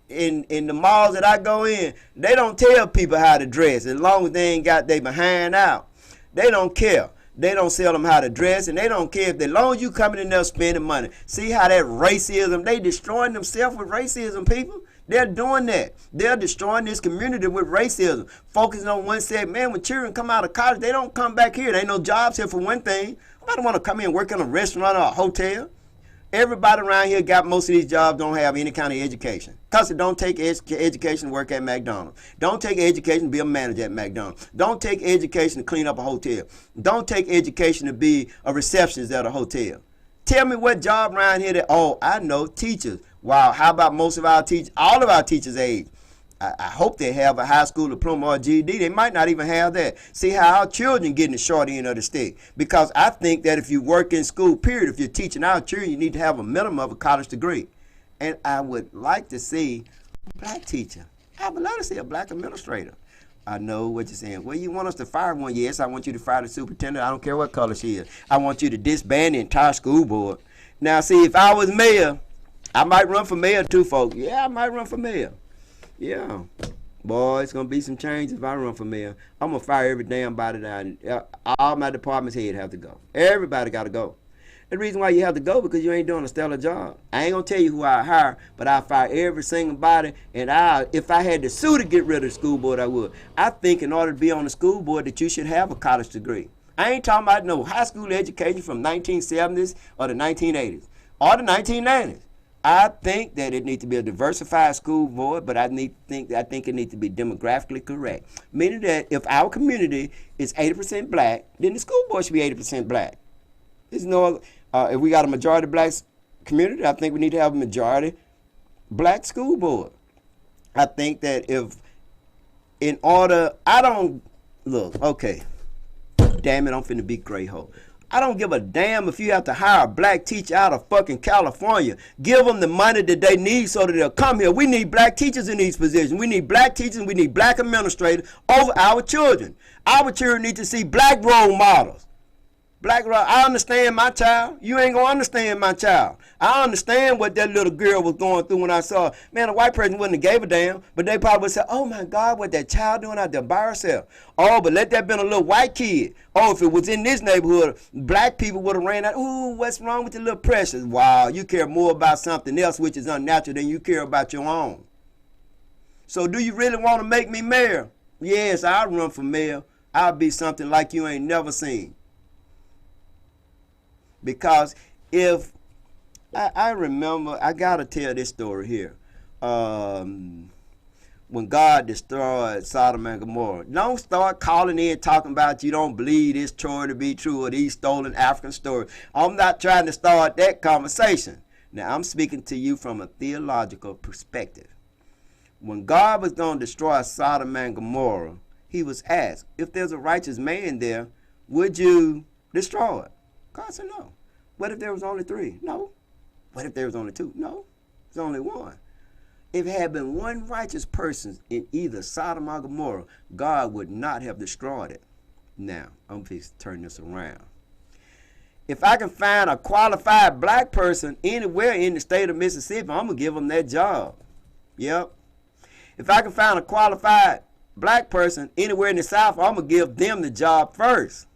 in the malls that I go in, they don't tell people how to dress as long as they ain't got their behind out. They don't care. They don't tell them how to dress, and they don't care if as long as you coming in there spending money. See how that racism, they destroying themselves with racism, people. They're doing that. They're destroying this community with racism. Focusing on one set. Man, when children come out of college, they don't come back here. There ain't no jobs here for one thing. Nobody want to come in and work in a restaurant or a hotel. Everybody around here got most of these jobs don't have any kind of education. Because it don't take education to work at McDonald's. Don't take education to be a manager at McDonald's. Don't take education to clean up a hotel. Don't take education to be a receptionist at a hotel. Tell me what job around here that, oh, I know, teachers. Wow, how about most of our teachers, all of our teachers' age? I hope they have a high school diploma or GED. They might not even have that. See how our children getting the short end of the stick. Because I think that if you work in school, period, if you're teaching our children, you need to have a minimum of a college degree. And I would like to see a black teacher. I would like to see a black administrator. I know what you're saying. Well, you want us to fire one? Yes, I want you to fire the superintendent. I don't care what color she is. I want you to disband the entire school board. Now, see, if I was mayor, I might run for mayor too, folks. Yeah, I might run for mayor. Yeah. Boy, it's going to be some change if I run for mayor. I'm going to fire every damn body down. All my departments head have to go. Everybody got to go. The reason why you have to go because you ain't doing a stellar job. I ain't gonna tell you who I hire, but I fire every single body. And if I had to sue to get rid of the school board, I would. I think in order to be on the school board that you should have a college degree. I ain't talking about no high school education from 1970s or the 1980s or the 1990s. I think that it needs to be a diversified school board, but I think it needs to be demographically correct. Meaning that if our community is 80% black, then the school board should be 80% black. There's no, if we got a majority black community, I think we need to have a majority black school board. I think that okay, damn it, I'm finna be gray hole. I don't give a damn if you have to hire a black teacher out of fucking California. Give them the money that they need so that they'll come here. We need black teachers in these positions. We need black teachers. We need black administrators over our children. Our children need to see black role models. I understand my child. You ain't gonna understand my child. I understand what that little girl was going through when I saw, man, a white person wouldn't have gave a damn, but they probably would say, oh my God, what that child doing out there by herself? Oh, but let that been a little white kid. Oh, if it was in this neighborhood, black people would have ran out, ooh, what's wrong with the little precious? Wow, you care more about something else which is unnatural than you care about your own. So do you really want to make me mayor? Yes, I'll run for mayor. I'll be something like you ain't never seen. Because if I remember, I gotta tell this story here. When God destroyed Sodom and Gomorrah, don't start calling in talking about you don't believe this story to be true or these stolen African stories. I'm not trying to start that conversation. Now I'm speaking to you from a theological perspective. When God was going to destroy Sodom and Gomorrah, he was asked, if there's a righteous man there, would you destroy it? God said no. What if there was only 3? No. What if there was only 2? No. There's only 1. If it had been one righteous person in either Sodom or Gomorrah, God would not have destroyed it. Now, I'm going to turn this around. If I can find a qualified black person anywhere in the state of Mississippi, I'm going to give them that job. Yep. If I can find a qualified black person anywhere in the South, I'm going to give them the job first.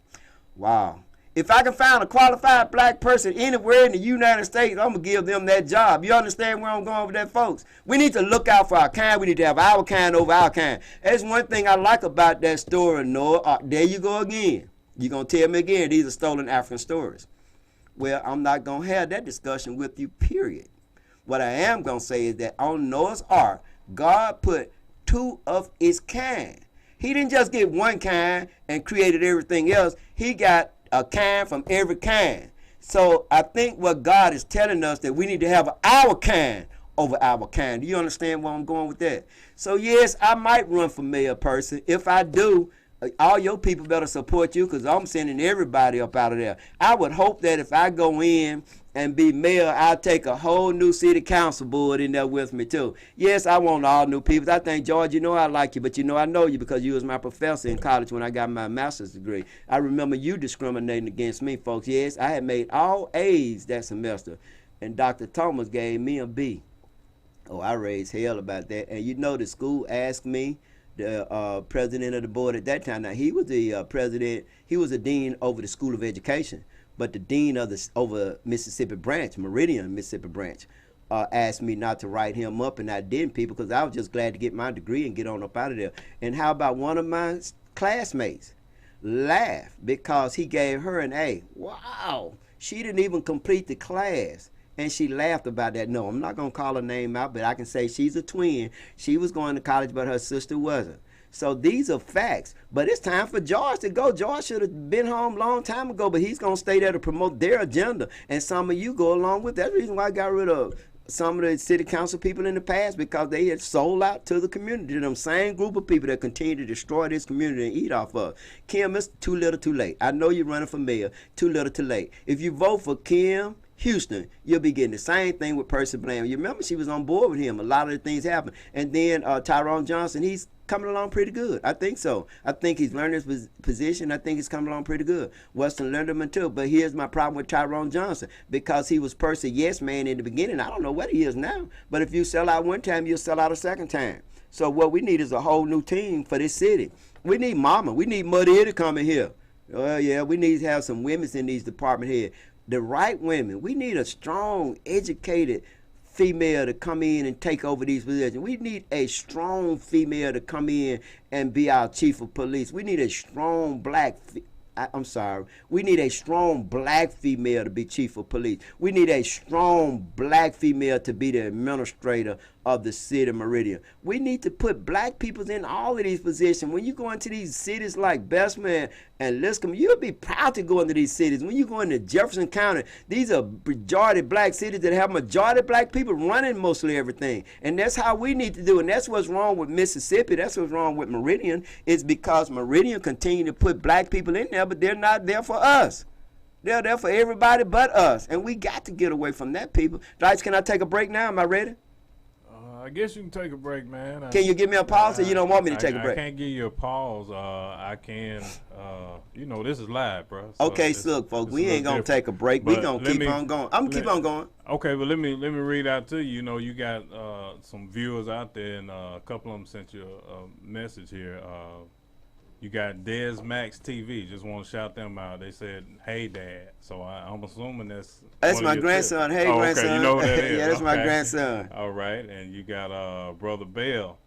Wow. If I can find a qualified black person anywhere in the United States, I'm going to give them that job. You understand where I'm going with that, folks? We need to look out for our kind. We need to have our kind over our kind. That's one thing I like about that story, Noah. There you go again. You're going to tell me again these are stolen African stories. Well, I'm not going to have that discussion with you, period. What I am going to say is that on Noah's Ark, God put 2 of its kind. He didn't just get one kind and created everything else. He got a kind from every kind. So I think what God is telling us that we need to have our kind over our kind. Do you understand where I'm going with that? So yes, I might run for mayor person. If I do, all your people better support you because I'm sending everybody up out of there. I would hope that if I go in and be mayor, I'll take a whole new city council board in there with me too. Yes, I want all new people. I think, George, you know I like you, but you know I know you because you was my professor in college when I got my master's degree. I remember you discriminating against me, folks. Yes, I had made all A's that semester, and Dr. Thomas gave me a B. Oh, I raised hell about that. And you know the school asked me, the president of the board at that time. Now, he was the president. He was a dean over the School of Education. But the dean of the over Mississippi branch, Meridian Mississippi branch, asked me not to write him up, and I didn't, people, because I was just glad to get my degree and get on up out of there. And how about one of my classmates laughed because he gave her an A? Wow, she didn't even complete the class. And she laughed about that. No, I'm not going to call her name out, but I can say she's a twin. She was going to college, but her sister wasn't. So these are facts. But it's time for George to go. George should have been home a long time ago, but he's going to stay there to promote their agenda. And some of you go along with that. That's the reason why I got rid of some of the city council people in the past, because they had sold out to the community, to them same group of people that continue to destroy this community and eat off of. Kim, it's too little too late. I know you're running for mayor. Too little too late. If you vote for Kim Houston, you'll be getting the same thing with Percy Bland. You remember she was on board with him. A lot of the things happened. And then Tyrone Johnson, he's coming along pretty good. I think so. I think he's learned his position. I think he's coming along pretty good. Weston Linderman too. But here's my problem with Tyrone Johnson. Because he was Percy yes man in the beginning. I don't know what he is now. But if you sell out one time, you'll sell out a second time. So what we need is a whole new team for this city. We need Mama. We need Muddy to come in here. Oh yeah, we need to have some women in these department heads. the right women. We need a strong, educated female to come in and take over these positions. We need a strong female to come in and be our chief of police. We need a strong I'm sorry. We need a strong black female to be chief of police. We need a strong black female to be the administrator of the city of Meridian. We need to put black people in all of these positions. When you go into these cities like Bessemer and Liscombe, you'll be proud to go into these cities. When you go into Jefferson County, these are majority black cities that have majority black people running mostly everything. And that's how we need to do it. And that's what's wrong with Mississippi. That's what's wrong with Meridian. It's because Meridian continue to put black people in there, but they're not there for us. They're there for everybody but us. And we got to get away from that, people. Dice, can I take a break now? Am I ready? I guess you can take a break, man. Can you give me a pause, or you don't want me to take a break? I can't give you a pause. I can. This is live, bro. So okay, look, folks, we ain't gonna take a break. We gonna keep on going. I'm gonna keep on going. Okay, but let me read out to you. You know, you got some viewers out there, and a couple of them sent you a message here. You got Des Max TV. Just want to shout them out. They said, "Hey, Dad." So I'm assuming that's my grandson. Hey, grandson. Okay, you know who that is. Yeah, that's my grandson. All right, and you got Brother Bell.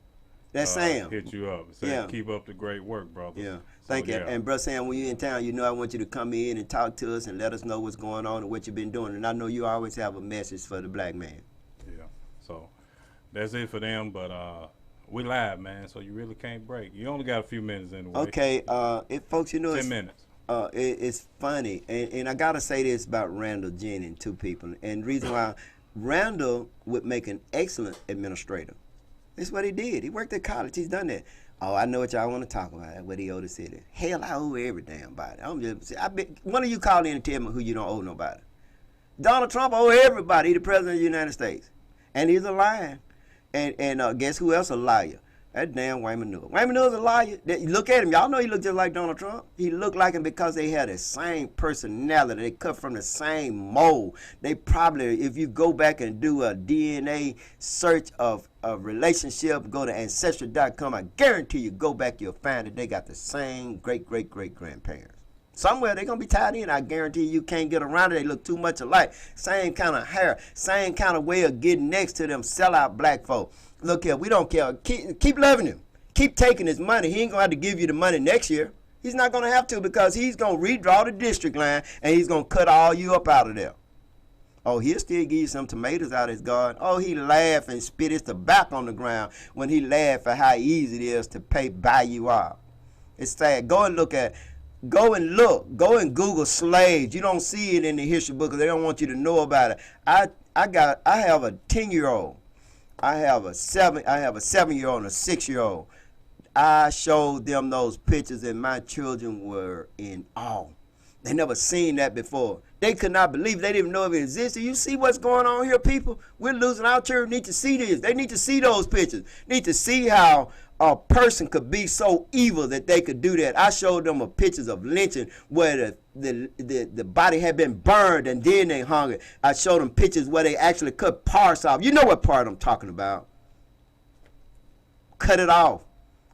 That's Sam. Hit you up. Say, keep up the great work, brother. Yeah, thank you. And Brother Sam, when you're in town, you know I want you to come in and talk to us and let us know what's going on and what you've been doing. And I know you always have a message for the black man. Yeah. So that's it for them, but we live, man, so you really can't break. You only got a few minutes anyway. Okay, folks, 10 minutes. It's funny, and I gotta say this about Randall Jennings, two people, and the reason why Randall would make an excellent administrator. That's what he did. He worked at college. He's done that. Oh, I know what y'all want to talk about. What he owed the city. Hell, I owe every damn body. One of you call in and tell me who you don't owe nobody. Donald Trump owe everybody. He's the president of the United States, and he's a liar. And guess who else a liar? That damn Wayne Manure. Wayne Manure's a liar. Look at him. Y'all know he looked just like Donald Trump. He looked like him because they had the same personality. They cut from the same mold. They probably, if you go back and do a DNA search of a relationship, go to Ancestry.com, I guarantee you go back, you'll find that they got the same great-great-great-grandparents. Somewhere they're going to be tied in. I guarantee you can't get around it. They look too much alike. Same kind of hair. Same kind of way of getting next to them sellout black folk. Look here, we don't care. Keep loving him. Keep taking his money. He ain't going to have to give you the money next year. He's not going to have to, because he's going to redraw the district line and he's going to cut all you up out of there. Oh, he'll still give you some tomatoes out of his garden. Oh, he laugh and spit his tobacco on the ground when he laugh at how easy it is to buy you out. It's sad. Go and look. Go and Google slaves. You don't see it in the history book because they don't want you to know about it. I have a 10-year-old. I have a 7-year-old and a 6-year-old. I showed them those pictures and my children were in awe. They never seen that before. They could not believe it. They didn't even know if it existed. You see what's going on here, people? We're losing our children. Need to see this. They need to see those pictures. Need to see how a person could be so evil that they could do that. I showed them pictures of lynching where the body had been burned and then they hung it. I showed them pictures where they actually cut parts off. You know what part I'm talking about. Cut it off.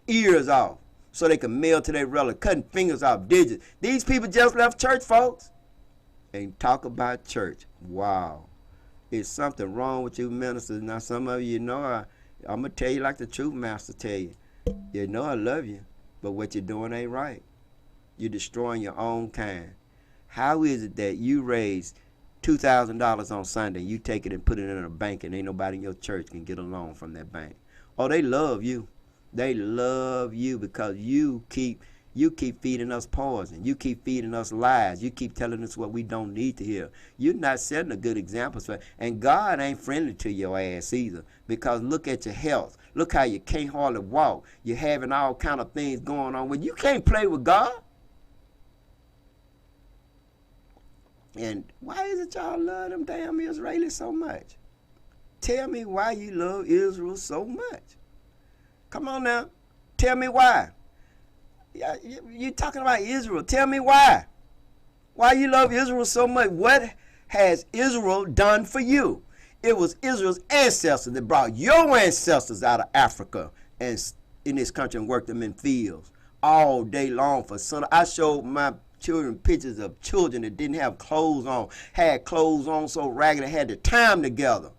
Ears off. So they can mail to their relatives. Cutting fingers off, digits. These people just left church, folks. And talk about church. Wow. Is something wrong with you ministers? Now, some of you know I'm going to tell you like the truth master tell you. You know I love you, but what you're doing ain't right. You're destroying your own kind. How is it that you raise $2,000 on Sunday, you take it and put it in a bank, and ain't nobody in your church can get a loan from that bank? Oh, they love you. They love you because you keep feeding us poison. You keep feeding us lies. You keep telling us what we don't need to hear. You're not setting a good example. And God ain't friendly to your ass either, because look at your health. Look how you can't hardly walk. You're having all kind of things going on when you can't play with God. And why is it y'all love them damn Israelis so much? Tell me why you love Israel so much. Come on now. Tell me why. You're talking about Israel. Tell me why. Why you love Israel so much? What has Israel done for you? It was Israel's ancestors that brought your ancestors out of Africa and in this country and worked them in fields all day long for sun. I showed my children pictures of children that didn't have clothes on, had clothes on so ragged, had the time together.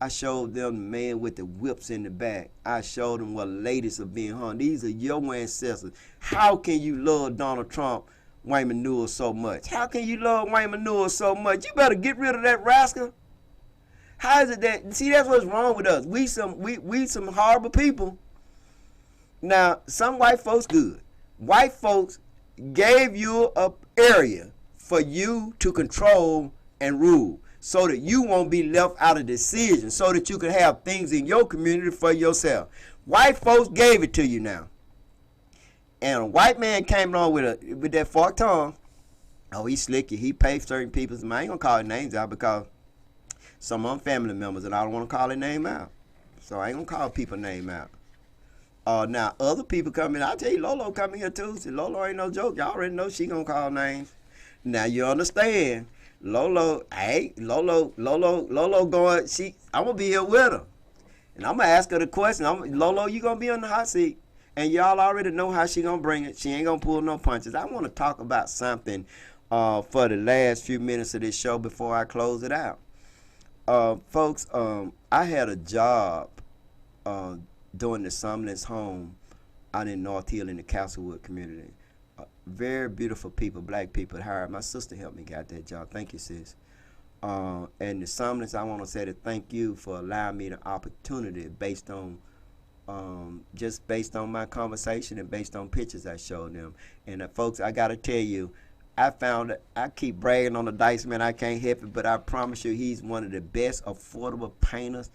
I showed them the man with the whips in the back. I showed them where ladies are being hung. These are your ancestors. How can you love Donald Trump, Wayne Manure, so much? How can you love Wayne Manure so much? You better get rid of that rascal. How is it that, see, that's what's wrong with us. We some horrible people. Now, some white folks good. White folks gave you a area for you to control and rule, so that you won't be left out of decisions, so that you can have things in your community for yourself. White folks gave it to you now. And a white man came along with that forked tongue. Oh, he slicky. He paid certain people. I ain't gonna call their names out because some of them family members, and I don't want to call their name out. So I ain't gonna call people name out. Now other people come in. I tell you, Lolo come in here too. See, Lolo ain't no joke. Y'all already know she gonna call names. Now you understand. Lolo going, I'm gonna be here with her. And I'm gonna ask her the question. Lolo, you gonna be on the hot seat. And y'all already know how she gonna bring it. She ain't gonna pull no punches. I wanna talk about something for the last few minutes of this show before I close it out. Folks, I had a job doing the Sumlins home out in North Hill in the Castlewood community. Very beautiful people, black people hired. My sister helped me get that job. Thank you, sis. And the Sumlins, I want to say that thank you for allowing me the opportunity based on just based on my conversation and based on pictures I showed them. And folks, I got to tell you, I found that I keep bragging on the Dice Man. I can't help it, but I promise you he's one of the best affordable painters.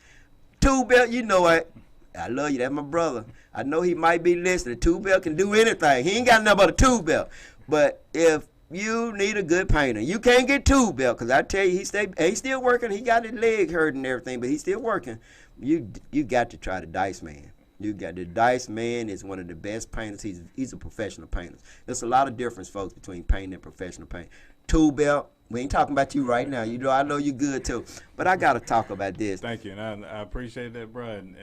Two Belt, you know it. I love you. That's my brother. I know he might be listening. Two Belt can do anything. He ain't got nothing but a Two Belt. But if you need a good painter, you can't get Two Belt, because I tell you, he's still working. He got his leg hurt and everything, but he's still working. You got to try the Dice Man. You got the Dice Man is one of the best painters. He's a professional painter. There's a lot of difference, folks, between painting and professional painting. Two Belt, we ain't talking about you right now. You know, I know you good too, but I got to talk about this. Thank you, and I appreciate that, bro. And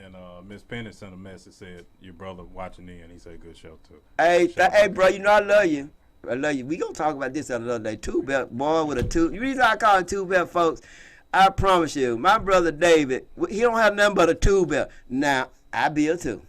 Miss Penny sent a message, said your brother watching in. He said good show too. Hey, bro, you know I love you. I love you. We gonna talk about this another day. Two Belt, boy with a two. The reason I call it Two Belt, folks, I promise you, my brother David, he don't have nothing but a Two Belt. Now I build too.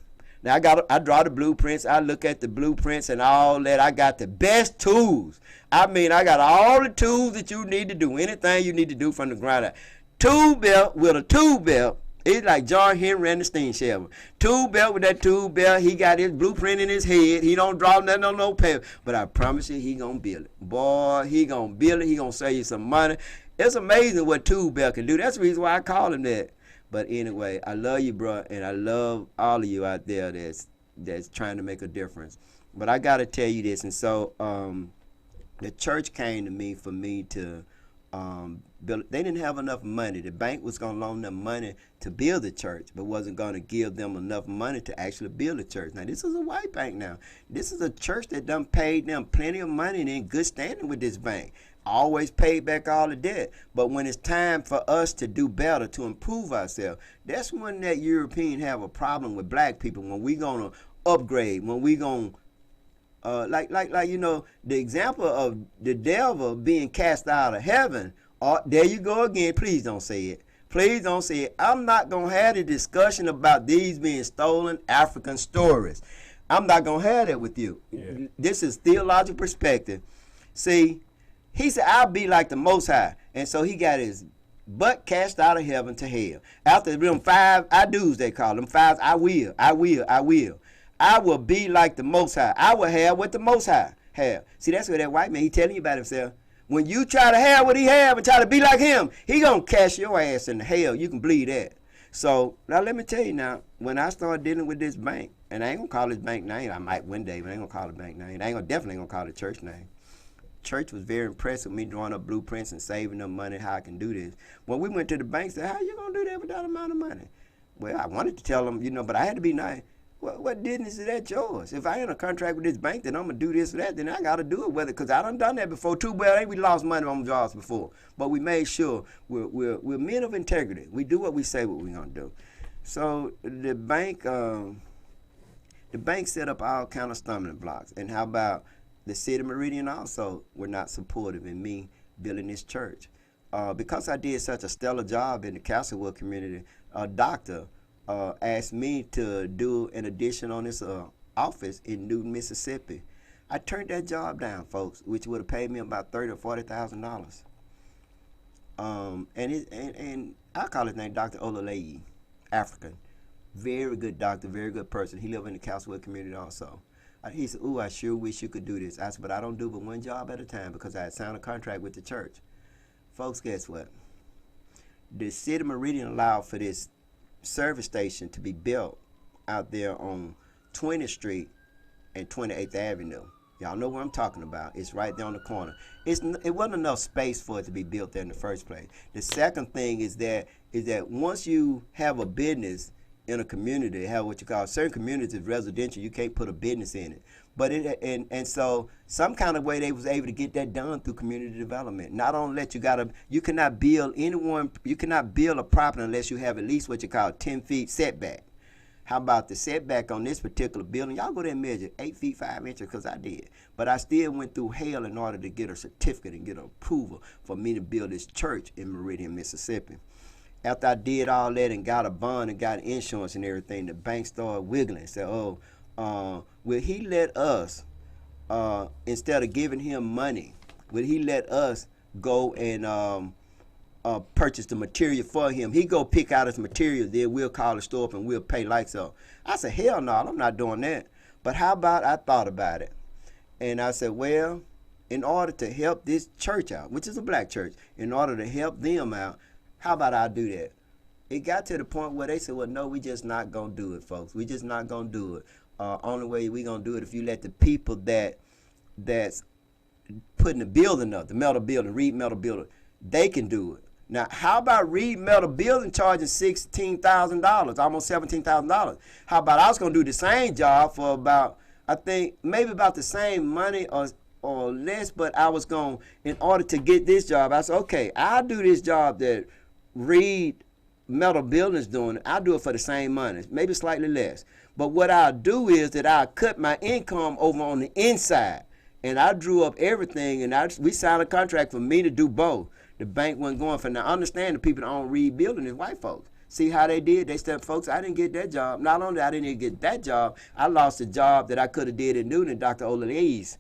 Now I draw the blueprints. I look at the blueprints and all that. I got the best tools. I mean, I got all the tools that you need to do anything you need to do from the ground up. Two Belt with a Two Belt. It's like John Henry and the Steam Shovel. Two Belt with that Two Belt. He got his blueprint in his head. He don't draw nothing on no paper. But I promise you, he gonna build it. Boy, he gonna build it. He gonna save you some money. It's amazing what Two Belt can do. That's the reason why I call him that. But anyway, I love you, bro, and I love all of you out there that's trying to make a difference. But I got to tell you this, and so the church came to me for me to build. They didn't have enough money. The bank was going to loan them money to build the church, but wasn't going to give them enough money to actually build a church. Now, this is a white bank now. This is a church that done paid them plenty of money and in good standing with this bank. Always paid back all the debt. But when it's time for us to do better, to improve ourselves, that's when that European have a problem with black people, when we gonna upgrade, when we gonna like you know, the example of the devil being cast out of heaven. There you go again. Please don't say it. Please don't say it. I'm not gonna have a discussion about these being stolen African stories. I'm not gonna have that with you. Yeah. This is theological perspective. See, he said, I'll be like the Most High. And so he got his butt cast out of heaven to hell. After them 5 I do's, they call them 5, I will. I will be like the Most High. I will have what the Most High have. See, that's what that white man, he telling you about himself. When you try to have what he have and try to be like him, he gonna cast your ass in hell. You can believe that. So now let me tell you now, when I started dealing with this bank, and I ain't gonna call this bank name, I might one day, but I ain't gonna call it bank name. I ain't definitely gonna call it church name. Church was very impressed with me drawing up blueprints and saving them money, how I can do this. When we went to the bank, said, how you going to do that with that amount of money? Well, I wanted to tell them, you know, but I had to be nice. Well, what business is that yours? If I had a contract with this bank, then I'm going to do this or that, then I got to do it, whether, because I done that before too. Well, we lost money on jobs before, but we made sure we're men of integrity. We do what we say what we're going to do. So the bank, The bank set up all kind of stumbling blocks. And how about the city of Meridian also were not supportive in me building this church. Because I did such a stellar job in the Castlewood community, a doctor asked me to do an addition on this office in Newton, Mississippi. I turned that job down, folks, which would have paid me about $30,000 or $40,000. And I call his name Dr. Olaleye, African. Very good doctor, very good person. He lived in the Castlewood community also. He said, "Ooh, I sure wish you could do this." I said, "But I don't do but one job at a time because I had signed a contract with the church." Folks, guess what? The city of Meridian allowed for this service station to be built out there on 20th Street and 28th Avenue. Y'all know what I'm talking about. It's right there on the corner. It wasn't enough space for it to be built there in the first place. The second thing is that once you have a business in a community, have what you call certain communities is residential, you can't put a business in it. But so some kind of way they was able to get that done through community development. Not only that you cannot build a property unless you have at least what you call 10 feet setback. How about the setback on this particular building? Y'all go there and measure 8 feet 5 inches, because I did. But I still went through hell in order to get a certificate and get an approval for me to build this church in Meridian, Mississippi. After I did all that and got a bond and got insurance and everything, the bank started wiggling and said, will he let us, instead of giving him money, will he let us go and purchase the material for him? He go pick out his material, then we'll call the store up and we'll pay like so. I said, hell no, I'm not doing that. But how about, I thought about it. And I said, well, in order to help this church out, which is a black church, in order to help them out, how about I do that? It got to the point where they said, well, no, we just not going to do it, folks. We just not going to do it. Only way we going to do it if you let the people that's putting the building up, the metal building, Reed Metal Building, they can do it. Now, how about Reed Metal Building charging $16,000, almost $17,000? How about I was going to do the same job for about, I think, maybe about the same money or less, but I was going, in order to get this job, I said, okay, I'll do this job that Reed Metal Building is doing. I'll do it for the same money, maybe slightly less. But what I'll do is that I'll cut my income over on the inside. And I drew up everything, and we signed a contract for me to do both. The bank wasn't going for. Now, understand the people that own Reed Building is white folks. See how they did? They said, folks, I didn't get that job. Not only I didn't even get that job, I lost the job that I could have did in Newton, Dr. Olaleye's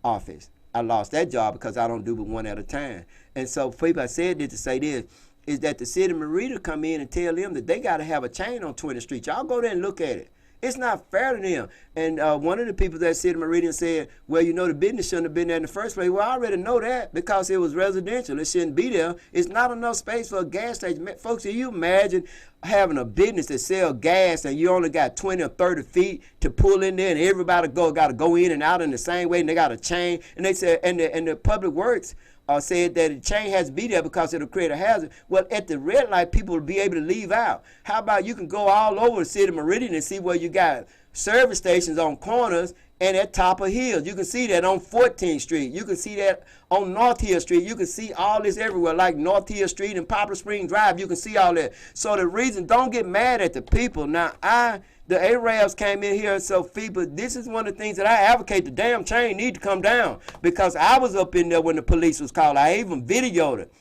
office. I lost that job because I don't do but one at a time. And so people, I said this to say this, is that the city of Meridian come in and tell them that they got to have a chain on 20th Street. Y'all go there and look at it. It's not fair to them. And one of the people that City of Meridian said, well, you know, the business shouldn't have been there in the first place. Well, I already know that because it was residential. It shouldn't be there. It's not enough space for a gas station. Folks, can you imagine having a business that sells gas and you only got 20 or 30 feet to pull in there and everybody got to go in and out in the same way and they got a chain? And they said, and the Public Works said that the chain has to be there because it'll create a hazard. Well, at the red light, people will be able to leave out. How about you can go all over the city of Meridian and see where you got service stations on corners and at top of hills. You can see that on 14th Street. You can see that on North Hill Street. You can see all this everywhere, like North Hill Street and Poplar Spring Drive. You can see all that. So the reason, don't get mad at the people. Now, the Arabs came in here and so people, this is one of the things that I advocate. The damn chain need to come down because I was up in there when the police was called. I even videoed it.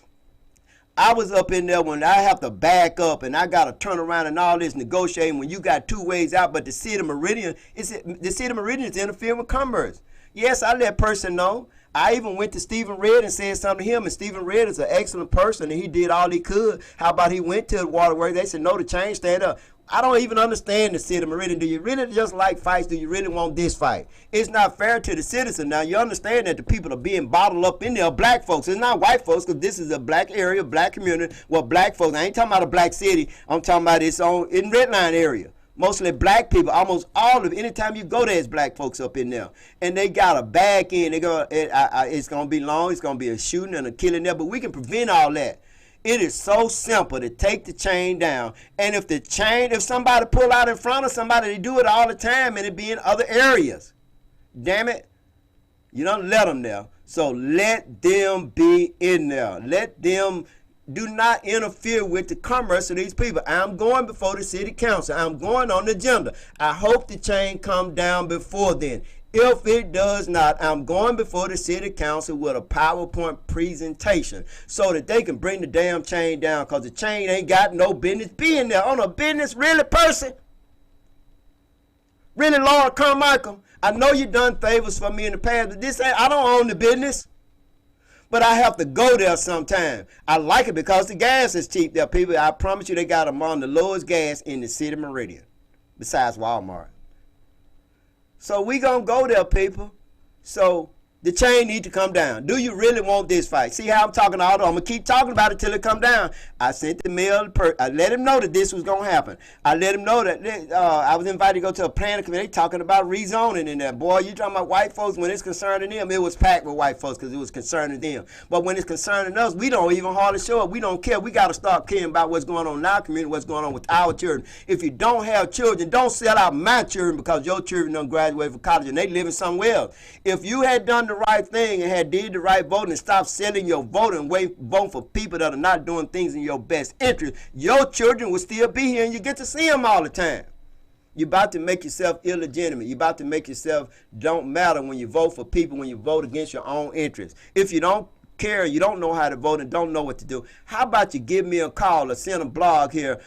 I was up in there when I have to back up and I got to turn around and all this negotiating when you got two ways out. But the city of Meridian is interfering with commerce. Yes, I let person know. I even went to Stephen Redd and said something to him, and Stephen Redd is an excellent person, and he did all he could. How about he went to the waterworks? They said, no, the chain stand up. I don't even understand the city of Meridian. Do you really just like fights? Do you really want this fight? It's not fair to the citizen. Now, you understand that the people are being bottled up in there, black folks. It's not white folks, because this is a black area, black community. Well, black folks, I ain't talking about a black city. I'm talking about it's in Redline area. Mostly black people, almost all of it. Anytime you go there, it's black folks up in there. And they got a back in. It's going to be long. It's going to be a shooting and a killing there. But we can prevent all that. It is so simple to take the chain down. And if somebody pull out in front of somebody, they do it all the time, and it be in other areas. Damn it. You don't let them there. So let them be in there. Let them Do not interfere with the commerce of these people. I'm going before the city council. I'm going on the agenda. I hope the chain come down before then. If it does not, I'm going before the city council with a PowerPoint presentation so that they can bring the damn chain down, because the chain ain't got no business being there. On a business, really, person? Really, Lord Carmichael? I know you done favors for me in the past, but this ain't, I don't own the business. But I have to go there sometime. I like it because the gas is cheap there, people. I promise you they got among the lowest gas in the city of Meridian, besides Walmart. So we gonna go there, people. So the chain need to come down. Do you really want this fight? See how I'm talking all the I'm gonna keep talking about it till it come down. I sent the mail. I let him know that this was gonna happen. I let him know that I was invited to go to a planning committee talking about rezoning in there. Boy, you talking about white folks when it's concerning them? It was packed with white folks because it was concerning them. But when it's concerning us, we don't even hardly show up. We don't care. We got to start caring about what's going on in our community, what's going on with our children. If you don't have children, don't sell out my children because your children don't graduate from college and they living somewhere else. If you had done the right thing and had did the right voting and stopped selling your vote and vote for people that are not doing things in your best interest, your children will still be here and you get to see them all the time. You're about to make yourself illegitimate. You're about to make yourself don't matter when you vote for people, when you vote against your own interests. If you don't care, you don't know how to vote and don't know what to do, how about you give me a call or send a blog here,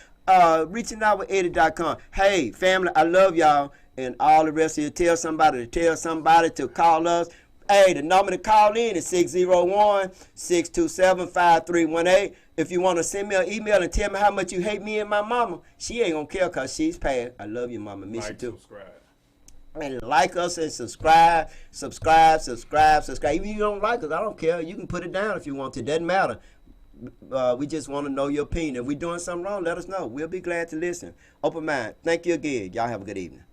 reaching out with Eddie.com. Hey, family, I love y'all. And all the rest of you, tell somebody to call us. Hey, the number to call in is 601-627-5318. If you want to send me an email and tell me how much you hate me and my mama, she ain't going to care because she's passed. I love you, mama. Miss you too. Subscribe. And like us and subscribe. Even if you don't like us, I don't care. You can put it down if you want to. Doesn't matter. We just want to know your opinion. If we're doing something wrong, let us know. We'll be glad to listen. Open mind. Thank you again. Y'all have a good evening.